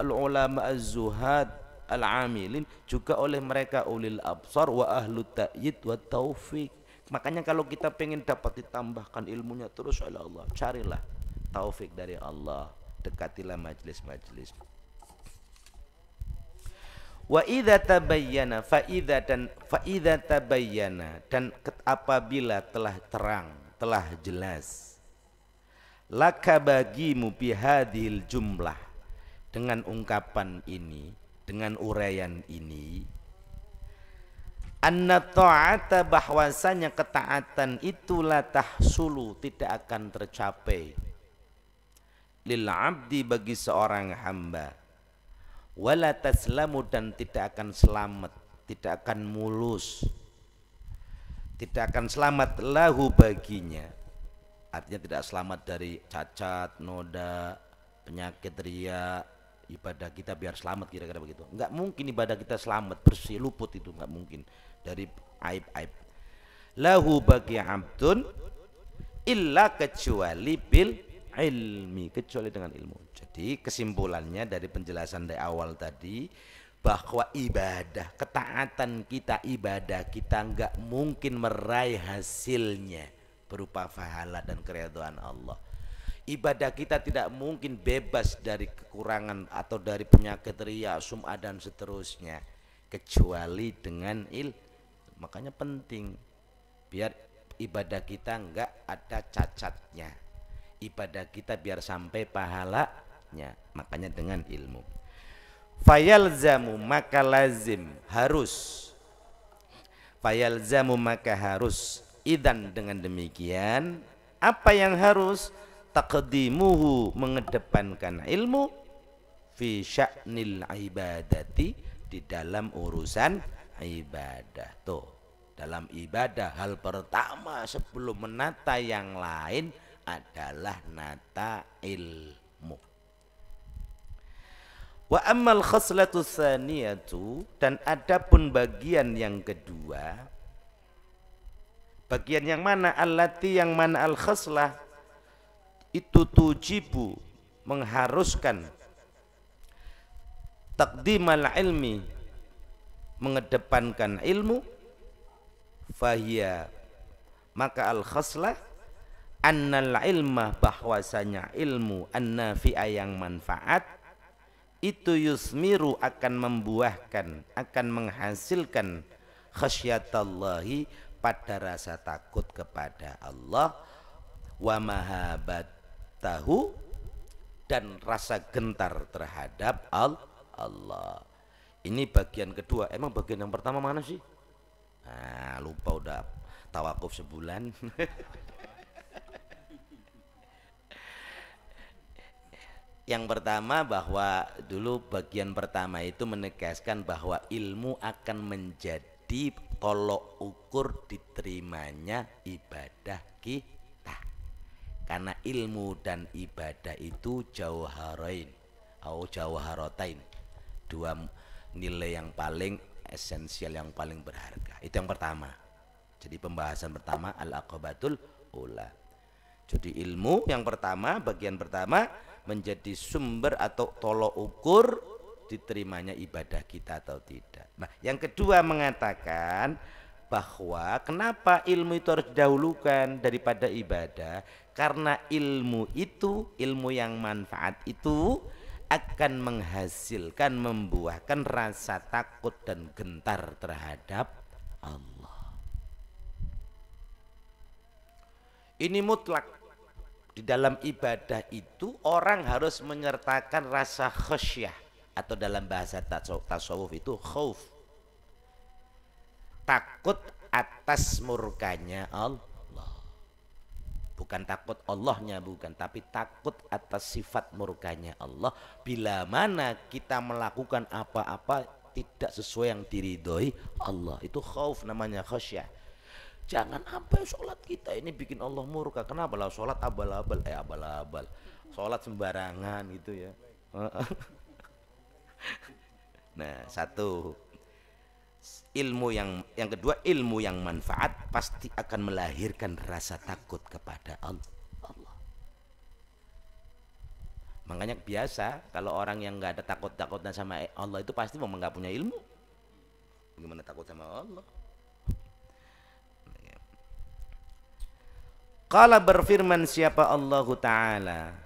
al-ulama az-zuhad al-amilin, juga oleh mereka ulil absar wa ahlu ta'yid wa taufik. Makanya kalau kita pengen dapat ditambahkan ilmunya terus oleh Allah, carilah taufik dari Allah, dekatilah majlis-majlis. Wa idza tabayyana, fa idza tabayyana, dan apabila telah terang, telah jelas, laka bagimu bihadhil jumlah, dengan ungkapan ini, dengan uraian ini, anna ta'ata, bahwasanya ketaatan itu la tahsulu, tidak akan tercapai, lil abdi, bagi seorang hamba, wala taslamu, dan tidak akan selamat, tidak akan mulus, tidak akan selamat, lahu, baginya. Artinya tidak selamat dari cacat, noda, penyakit, ria. Ibadah kita biar selamat, kira-kira begitu. Enggak mungkin ibadah kita selamat, bersih, luput, itu enggak mungkin dari aib-aib. Lahu, bagi abdun, illa, kecuali bil ilmi, kecuali dengan ilmu. Jadi kesimpulannya dari penjelasan dari awal tadi, bahwa ibadah, ketaatan kita, ibadah kita enggak mungkin meraih hasilnya berupa pahala dan keridhaan Allah. Ibadah kita tidak mungkin bebas dari kekurangan atau dari penyakit ria, sum'ah dan seterusnya, kecuali dengan Makanya penting biar ibadah kita enggak ada cacatnya, ibadah kita biar sampai pahalanya, makanya dengan ilmu. Fayalzamu, maka lazim, harus, fayalzamu, maka harus, idan, dengan demikian, apa yang harus? Taqdimuhu, mengedepankan ilmu, fi sya'nil ibadati, di dalam urusan ibadah. Tuh, dalam ibadah hal pertama sebelum menata yang lain adalah nata ilmu. Wa ammal khaslatu tsaniyatu, dan adapun bagian yang kedua, bagian yang mana? Allati, yang mana, al khaslah itu tujibu, mengharuskan, taqdimal ilmi, mengedepankan ilmu, fahiya, maka al khaslah, annal ilma, bahwasanya ilmu, an-nafi'a, yang manfaat, itu yusmiru, akan membuahkan, akan menghasilkan, khasyatallahi, pada rasa takut kepada Allah, wa mahabatahu, dan rasa gentar terhadap Allah. Ini bagian kedua. Emang bagian yang pertama mana sih? Nah, lupa, udah tawakuf sebulan. Yang pertama, bahwa dulu bagian pertama itu menegaskan bahwa ilmu akan menjadi tolok ukur diterimanya ibadah kita, karena ilmu dan ibadah itu jauharain atau jauharatain, dua nilai yang paling esensial, yang paling berharga. Itu yang pertama. Jadi pembahasan pertama al-aqabatul ula. Jadi ilmu yang pertama, bagian pertama, menjadi sumber atau tolok ukur diterimanya ibadah kita atau tidak. Nah, yang kedua mengatakan bahwa kenapa ilmu itu harus didahulukan daripada ibadah? Karena ilmu itu, ilmu yang manfaat itu akan menghasilkan, membuahkan rasa takut dan gentar terhadap Allah. Ini mutlak. Di dalam ibadah itu orang harus menyertakan rasa khasyah, atau dalam bahasa tasawuf itu khauf. Takut atas murkanya Allah. Bukan takut Allahnya, bukan, tapi takut atas sifat murkanya Allah. Bila mana kita melakukan apa-apa tidak sesuai yang diridhoi Allah, itu khauf, namanya khasyah. Jangan sampai sholat kita ini bikin Allah murka. Kenapa lah sholat abal-abal, abal-abal, sholat sembarangan gitu ya. Nah, satu, ilmu yang kedua, ilmu yang manfaat pasti akan melahirkan rasa takut kepada Allah. Makanya biasa kalau orang yang nggak ada takut-takutnya sama Allah itu pasti memang nggak punya ilmu. Gimana takut sama Allah? Qala, berfirman siapa Allah Ta'ala,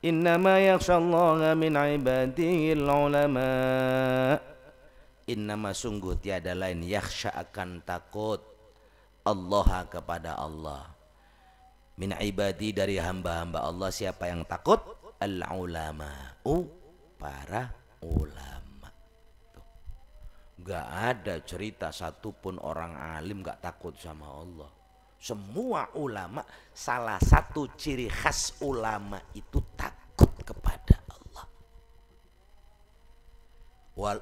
innama yakhshallaha min ibadihil ulama. Innama, sungguh tiada lain, yakhsha, akan takut, Allah, kepada Allah, min ibadi, dari hamba-hamba Allah. Siapa yang takut? Al ulama, para ulama. Tuh. Gak ada cerita satupun orang alim gak takut sama Allah. Semua ulama, salah satu ciri khas ulama itu takut kepada Allah.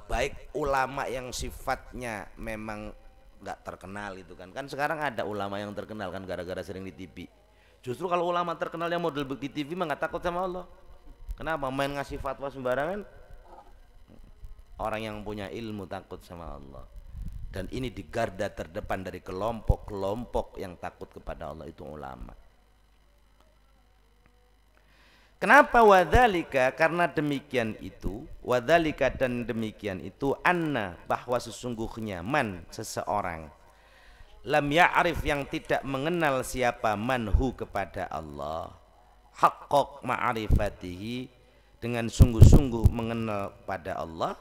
Baik ulama yang sifatnya memang nggak terkenal itu kan sekarang ada ulama yang terkenal kan gara-gara sering di TV. Justru kalau ulama terkenal yang model di TV mah nggak takut sama Allah. Kenapa? Main ngasih fatwa sembarangan. Orang yang punya ilmu takut sama Allah. Dan ini di garda terdepan dari kelompok-kelompok yang takut kepada Allah itu ulama. Kenapa wadzalika? Karena demikian itu, wadzalika, dan demikian itu, anna, bahwa sesungguhnya man, seseorang, lam ya'rif, yang tidak mengenal siapa manhu, kepada Allah, haqqaq ma'rifatihi, dengan sungguh-sungguh mengenal pada Allah,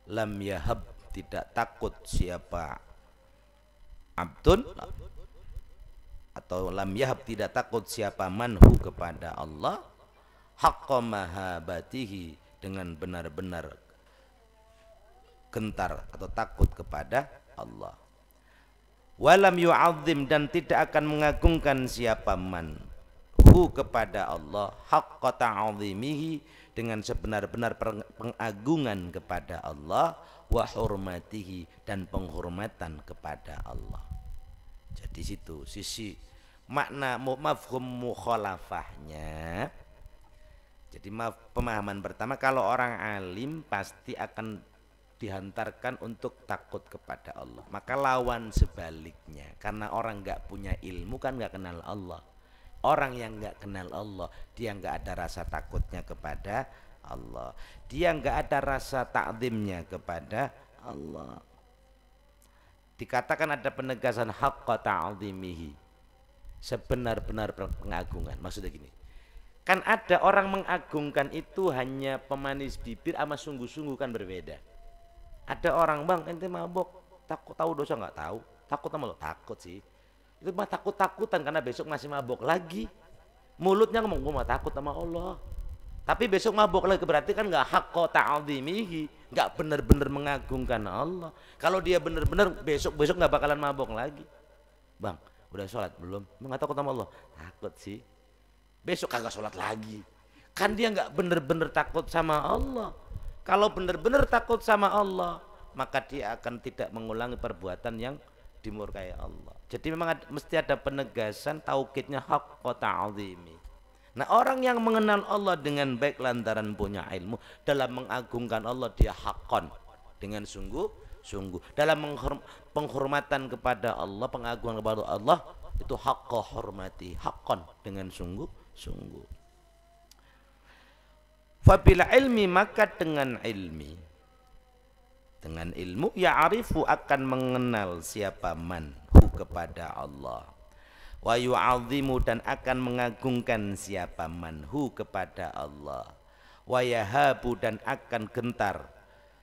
lam yahab, tidak takut siapa abdun, atau lam yahab, tidak takut siapa manhu, kepada Allah, haqqa mahabatihi, dengan benar-benar gentar atau takut kepada Allah. Walam yu'azzim, dan tidak akan mengagungkan siapa manhu, kepada Allah, haqqa ta'zimihi, dengan sebenar-benar pengagungan kepada Allah, wa hurmatihi, dan penghormatan kepada Allah. Jadi situ sisi makna mafhum mukhalafahnya. Jadi pemahaman pertama, kalau orang alim pasti akan dihantarkan untuk takut kepada Allah. Maka lawan sebaliknya, karena orang nggak punya ilmu kan nggak kenal Allah. Orang yang nggak kenal Allah, dia nggak ada rasa takutnya kepada Allah. Dia nggak ada rasa ta'zimnya kepada Allah. Dikatakan ada penegasan haqqa ta'zimihi, sebenar-benar pengagungan. Maksudnya gini, kan ada orang mengagungkan itu hanya pemanis bibir sama sungguh-sungguh, kan berbeda. Ada orang, bang ente mabok, takut tahu dosa nggak tahu, takut sama lo, takut sih. Itu mah takut-takutan karena besok masih mabok lagi. Mulutnya ngomong gue mah takut sama Allah, tapi besok mabok lagi, berarti kan nggak haqqa ta'zimihi, nggak benar-benar mengagungkan Allah. Kalau dia benar-benar besok nggak bakalan mabok lagi. Bang, udah sholat belum? Nggak takut sama Allah? Takut sih. Besok kagak sholat lagi. Kan dia nggak benar-benar takut sama Allah. Kalau benar-benar takut sama Allah, maka dia akan tidak mengulangi perbuatan yang dimurkai Allah. Jadi memang mesti ada penegasan taukidnya haqqa ta'zimi. Nah, orang yang mengenal Allah dengan baik lantaran punya ilmu, dalam mengagungkan Allah dia haqqan, dengan sungguh-sungguh. Dalam penghormatan kepada Allah, pengagungan kepada Allah, itu haqqa hormati, haqqan, dengan sungguh-sungguh. Fabila ilmi, maka dengan ilmi, dengan ilmu ya'rifu akan mengenal siapa manhu kepada Allah, wa yu'azzimu dan akan mengagungkan siapa manhu kepada Allah, wa yahabu dan akan gentar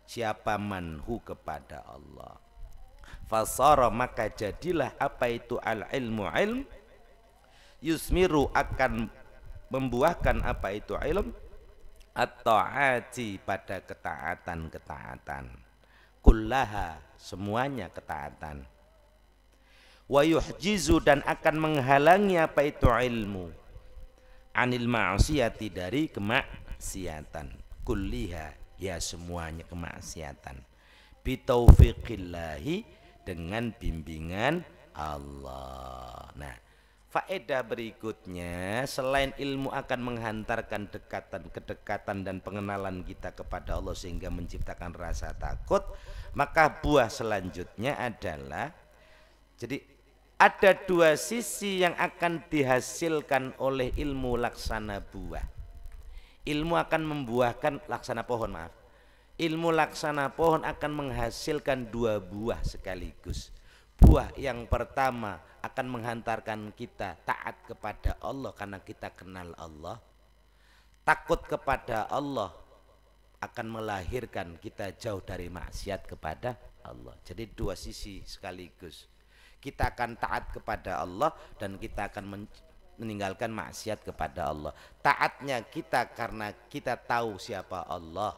siapa manhu kepada Allah. Fasara, maka jadilah apa itu al ilmu ilm, yusmiru akan membuahkan apa itu ilm, at-ta'ati pada ketaatan-ketaatan, kullaha semuanya ketaatan, wa yuhjizu dan akan menghalangi apa itu ilmu, anil ma'siyati dari kemaksiatan, kulliha ya semuanya kemaksiatan, bitaufiqillahi dengan bimbingan Allah. Nah, faedah berikutnya, selain ilmu akan menghantarkan kedekatan dan pengenalan kita kepada Allah sehingga menciptakan rasa takut, maka buah selanjutnya adalah, jadi ada dua sisi yang akan dihasilkan oleh ilmu laksana buah. Ilmu akan membuahkan laksana pohon, maaf. Ilmu laksana pohon akan menghasilkan dua buah sekaligus. Buah yang pertama akan menghantarkan kita taat kepada Allah karena kita kenal Allah. Takut kepada Allah akan melahirkan kita jauh dari maksiat kepada Allah. Jadi dua sisi sekaligus. Kita akan taat kepada Allah dan kita akan meninggalkan maksiat kepada Allah. Taatnya kita karena kita tahu siapa Allah.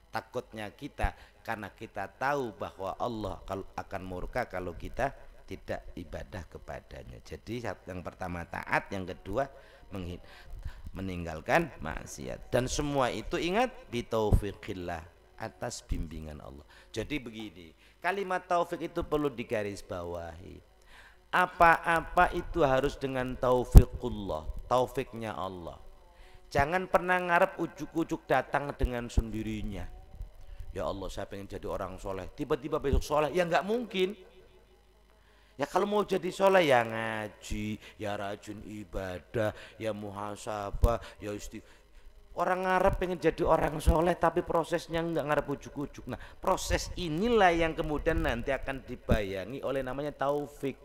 Takutnya kita karena kita tahu bahwa Allah akan murka kalau kita tidak ibadah kepadanya. Jadi yang pertama taat, yang kedua meninggalkan maksiat. Dan semua itu ingat bitaufiqillah, atas bimbingan Allah. Jadi begini, kalimat taufik itu perlu digarisbawahi. Apa-apa itu harus dengan taufiqullah, taufiknya Allah. Jangan pernah ngarep ujuk-ujuk datang dengan sendirinya. Ya Allah, saya pengen jadi orang soleh, tiba-tiba besok soleh, ya nggak mungkin. Ya kalau mau jadi soleh ya ngaji, ya rajin ibadah, ya muhasabah, ya orang ngarep pengen jadi orang soleh tapi prosesnya nggak ngarep ujuk-ujuk. Nah, proses inilah yang kemudian nanti akan dibayangi oleh namanya taufik.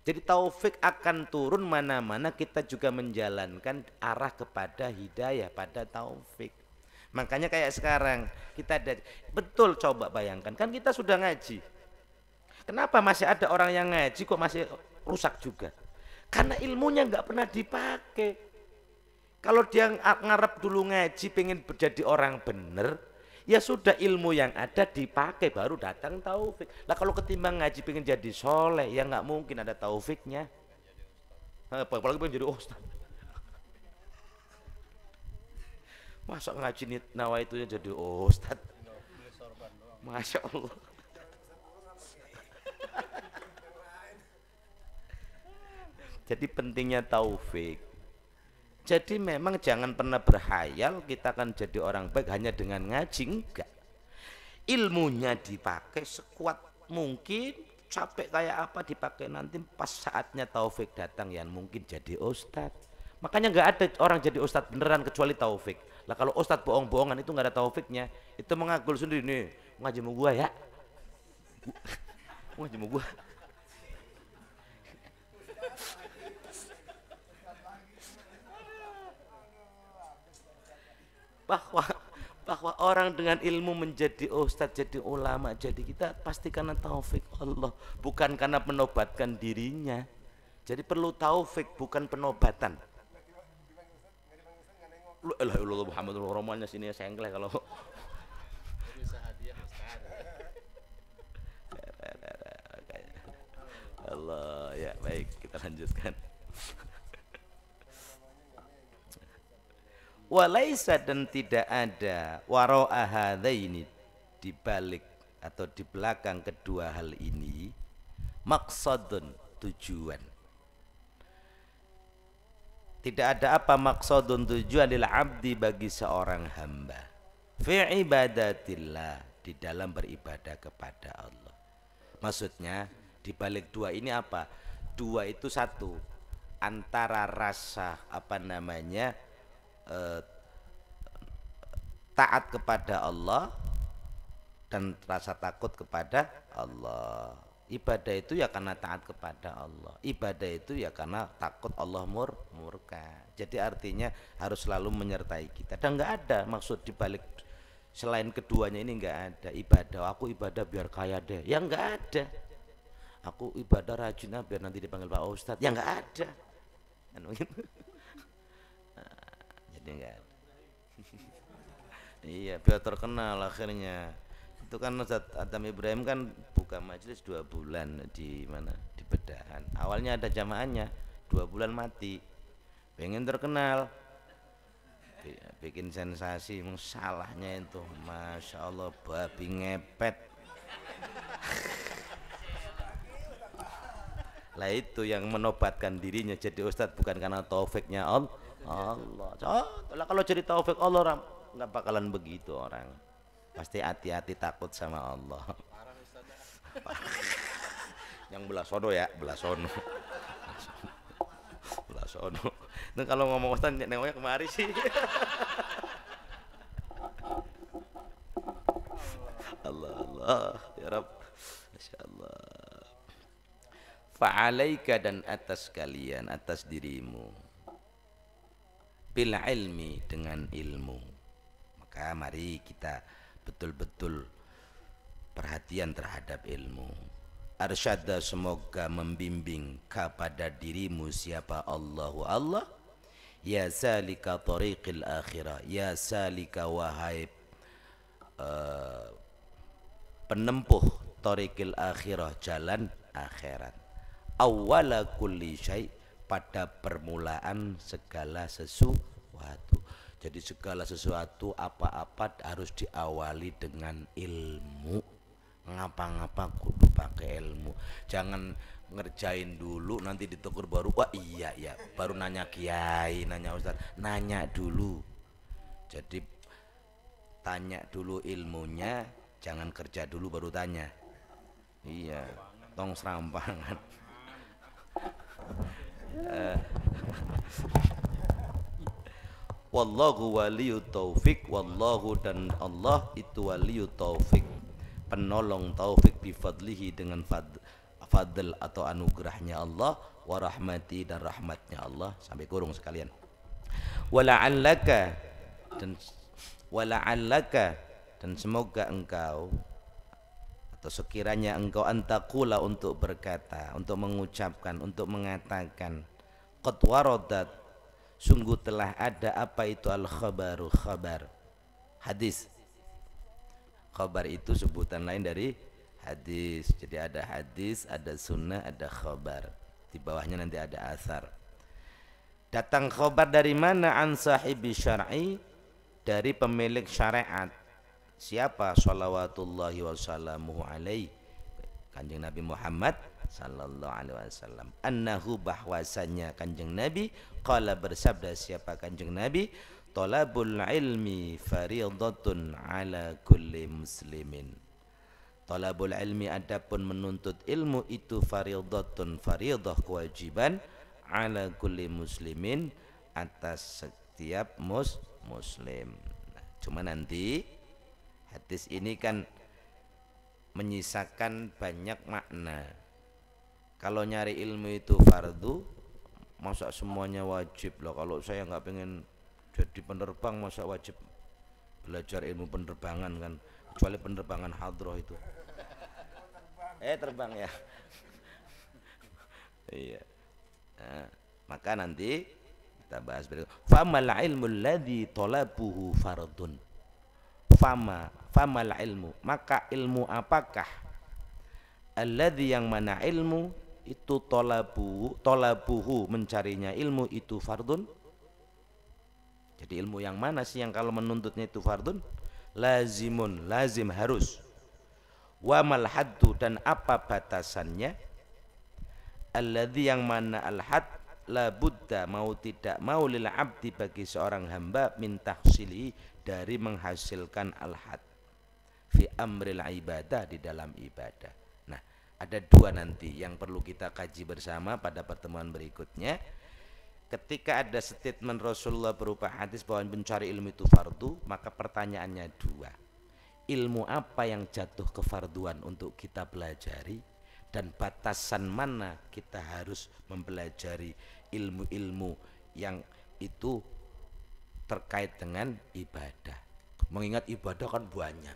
Jadi taufik akan turun mana-mana kita juga menjalankan arah kepada hidayah, pada taufik. Makanya kayak sekarang kita ada, betul, coba bayangkan, kan kita sudah ngaji. Kenapa masih ada orang yang ngaji kok masih rusak juga? Karena ilmunya nggak pernah dipakai. Kalau dia ngarep dulu ngaji pengen jadi orang bener, ya sudah ilmu yang ada dipakai baru datang taufik. Lah kalau ketimbang ngaji pengen jadi soleh, ya nggak mungkin ada taufiknya. Apalagi pengen jadi ustaz. Masa ngaji nih nawaitunya jadi ustaz? Masya Allah. Jadi pentingnya taufik. Jadi memang jangan pernah berhayal kita akan jadi orang baik hanya dengan ngaji, enggak. Ilmunya dipakai sekuat mungkin, capek kayak apa dipakai, nanti pas saatnya taufik datang yang mungkin jadi ustaz. Makanya nggak ada orang jadi ustaz beneran kecuali taufik. Lah kalau ustaz bohong-bohongan itu nggak ada taufiknya, itu mengagul sendiri nih, ngaji sama gua ya. Ngaji sama gua. bahwa orang dengan ilmu menjadi ustadz, jadi ulama, jadi kita pasti karena taufik Allah, bukan karena menobatkan dirinya. Jadi perlu taufik, bukan penobatan. Allah Muhammadur Rasulullah sini sengkleh kalau Allah ya. Baik, kita lanjutkan. Walaisa, dan tidak ada wara'a hadaini, di balik atau di belakang kedua hal ini, maqsadun, tujuan. Tidak ada apa maqsadun, tujuan lil abdi, bagi seorang hamba, fi ibadatillah, di dalam beribadah kepada Allah. Maksudnya di balik dua ini apa? Dua itu satu, antara rasa apa namanya taat kepada Allah dan rasa takut kepada Allah. Ibadah itu ya karena taat kepada Allah. Ibadah itu ya karena takut Allah murka. Jadi artinya harus selalu menyertai kita. Dan nggak ada maksud dibalik selain keduanya ini, nggak ada. Ibadah, aku ibadah biar kaya deh. Ya nggak ada. Aku ibadah rajin biar nanti dipanggil Pak Ustadz. Ya nggak ada. Kan begitu. Jadi nggak ada. Iya, biar terkenal akhirnya. Itu kan Ustadz Adam Ibrahim kan buka majelis 2 bulan di mana, di Bedahan. Awalnya ada jamaahnya, 2 bulan mati, pengen terkenal, bikin sensasi. Salahnya itu, masya Allah, babi ngepet. Lah itu yang menobatkan dirinya jadi ustadz bukan karena taufiknya Allah. Kalau jadi taufik Allah nggak bakalan begitu orang. Pasti hati-hati takut sama Allah. Yang belah sono ya, belah sono. Belah sono. Nah, kalau ngomong ustaz nengoknya kemari sih. Allah ya Rabb. Masyaallah. Fa'alaika, dan atas kalian, atas dirimu, bil ilmi, dengan ilmu. Maka mari kita betul-betul perhatian terhadap ilmu. Arsyada, semoga membimbing kepada dirimu siapa Allahu Allah. Ya salika tariqil akhirah, ya salika, wahai penempuh tariqil akhirah, jalan akhirat. Awwala kulli syai', pada permulaan segala sesuatu. Jadi segala sesuatu apa-apa harus diawali dengan ilmu. Ngapa-ngapa kudu pakai ilmu. Jangan ngerjain dulu nanti ditegur baru wah iya ya, baru nanya kiai, nanya ustaz, nanya dulu. Jadi tanya dulu ilmunya, jangan kerja dulu baru tanya. Iya, tong serampangan. Wallahu waliyu taufik, wallahu, dan Allah itu waliyu taufik, penolong taufik, bifadlihi, dengan fadl atau anugerahnya Allah, wa rahmati, dan rahmatnya Allah. Sampai kurung sekalian. Wala'allaka, dan semoga engkau, atau sekiranya engkau, antakula, untuk berkata, untuk mengucapkan, untuk mengatakan, qad waradat, sungguh telah ada apa itu al-khabaru, khabar, hadis. Khabar itu sebutan lain dari hadis. Jadi ada hadis, ada sunnah, ada khabar. Di bawahnya nanti ada asar. Datang khabar dari mana? An sahibi syar'i, dari pemilik syariat. Siapa? Shalawatullahi wasallamuhu alaihi, Kanjeng Nabi Muhammad sallallahu alaihi wasallam. Annahu, bahwasanya Kanjeng Nabi, qala, bersabda siapa Kanjeng Nabi, talabul ilmi fariidatun ala kulli muslimin. Talabul ilmi, adapun menuntut ilmu itu, fariidatun, fariidah, kewajiban, ala kulli muslimin, atas setiap muslim. Nah, cuma nanti hadis ini kan menyisakan banyak makna. Kalau nyari ilmu itu fardu, masa semuanya wajib loh. Kalau saya nggak pengen jadi penerbang, masa wajib belajar ilmu penerbangan kan? Kecuali penerbangan hadroh itu. Terbang ya. Iya. Nah, maka nanti kita bahas berikut. Famal ilmu alladzi talabuhu fardun. Famal ilmu, maka ilmu apakah? Alladzi, yang mana ilmu itu, tolabuhu, mencarinya ilmu itu, fardun. Jadi ilmu yang mana sih yang kalau menuntutnya itu fardun? Lazimun, lazim, harus. Wa mal haddu, dan apa batasannya? Alladzi, yang mana al-had, la budda, mau tidak mau, lil abdi, bagi seorang hamba, min tahsili, dari menghasilkan al-had, fi amril ibadah, di dalam ibadah. Ada dua nanti yang perlu kita kaji bersama pada pertemuan berikutnya. ketika ada statement Rasulullah berupa hadis bahwa mencari ilmu itu fardu, maka pertanyaannya dua. Ilmu apa yang jatuh kefarduan untuk kita pelajari, dan batasan mana kita harus mempelajari ilmu-ilmu yang itu terkait dengan ibadah. Mengingat ibadah kan banyak.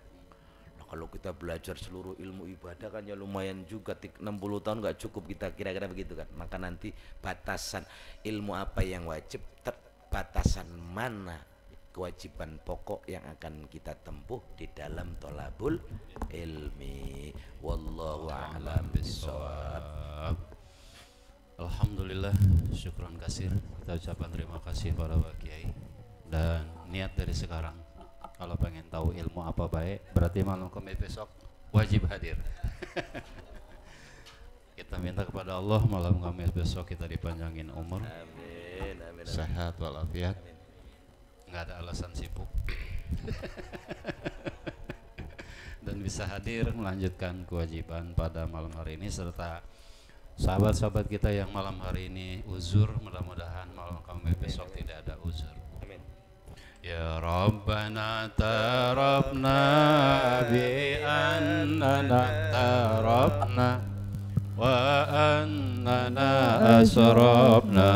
Nah, kalau kita belajar seluruh ilmu ibadah kan ya lumayan juga, 60 tahun nggak cukup kita, kira-kira begitu kan. Maka nanti batasan ilmu apa yang wajib, batasan mana kewajiban pokok yang akan kita tempuh di dalam tolabul ilmi. Wallahu a'lam bishawab. Alhamdulillah, syukran kasir. Kita ucapkan terima kasih pada Pak Kiai. Dan niat dari sekarang, kalau pengen tahu ilmu apa baik, berarti malam Kamis besok wajib hadir. Kita minta kepada Allah malam Kamis besok kita dipanjangin umur, Amin, amin, amin. sehat walafiat, nggak ada alasan sibuk, dan bisa hadir melanjutkan kewajiban pada malam hari ini, serta sahabat-sahabat kita yang malam hari ini uzur, mudah-mudahan malam Kamis besok tidak ada uzur. Amin. Ya Rabbana tarabna bi annana tarabna wa annana asrabna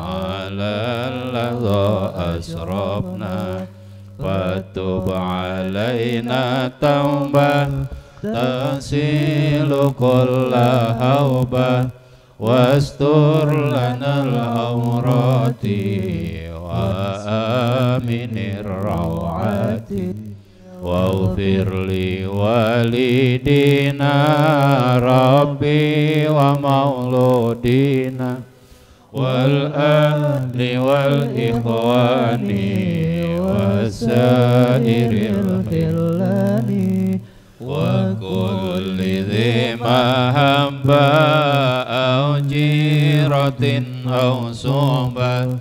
ala alladha asrabna fatub alaina taubah tasilu kulla haubah wastur lanal awrati wa aminir rawati waghfir li walidina rabbi wa mauludina wal ahli wal ikhwani wasairil khillani wa kulli dhi mahabba au jiratin au suhbah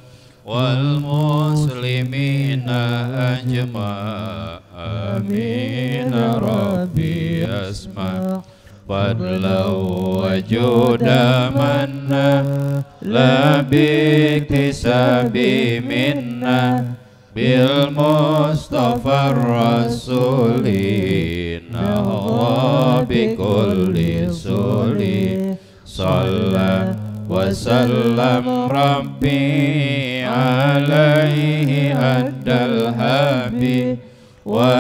wal muslimina ajma' amin rabbi asma' fadlaw wa juda manna la biktisabi minna bil mustafa rasuli nahwa bi kulli suli salla wa sallam rabbi alaihi addal habi wa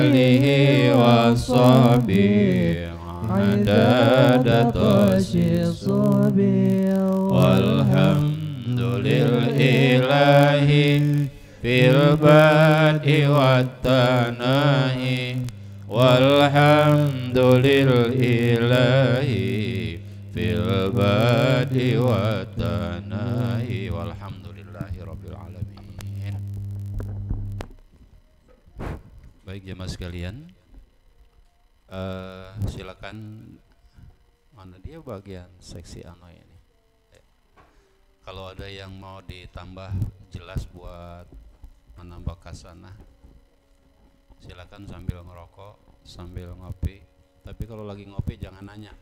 alihi wa sahbihi adada tashisabi walhamdulillahi fil bad'i wat tanahi walhamdulillahi fil bad'i wat tanahi walhamdulillahi rabbil alamin. Baik jemaah sekalian, silakan, mana dia bagian seksi ano ini. Kalau ada yang mau ditambah jelas buat menambah kasanah, silakan sambil ngerokok, sambil ngopi. Tapi kalau lagi ngopi jangan nanya.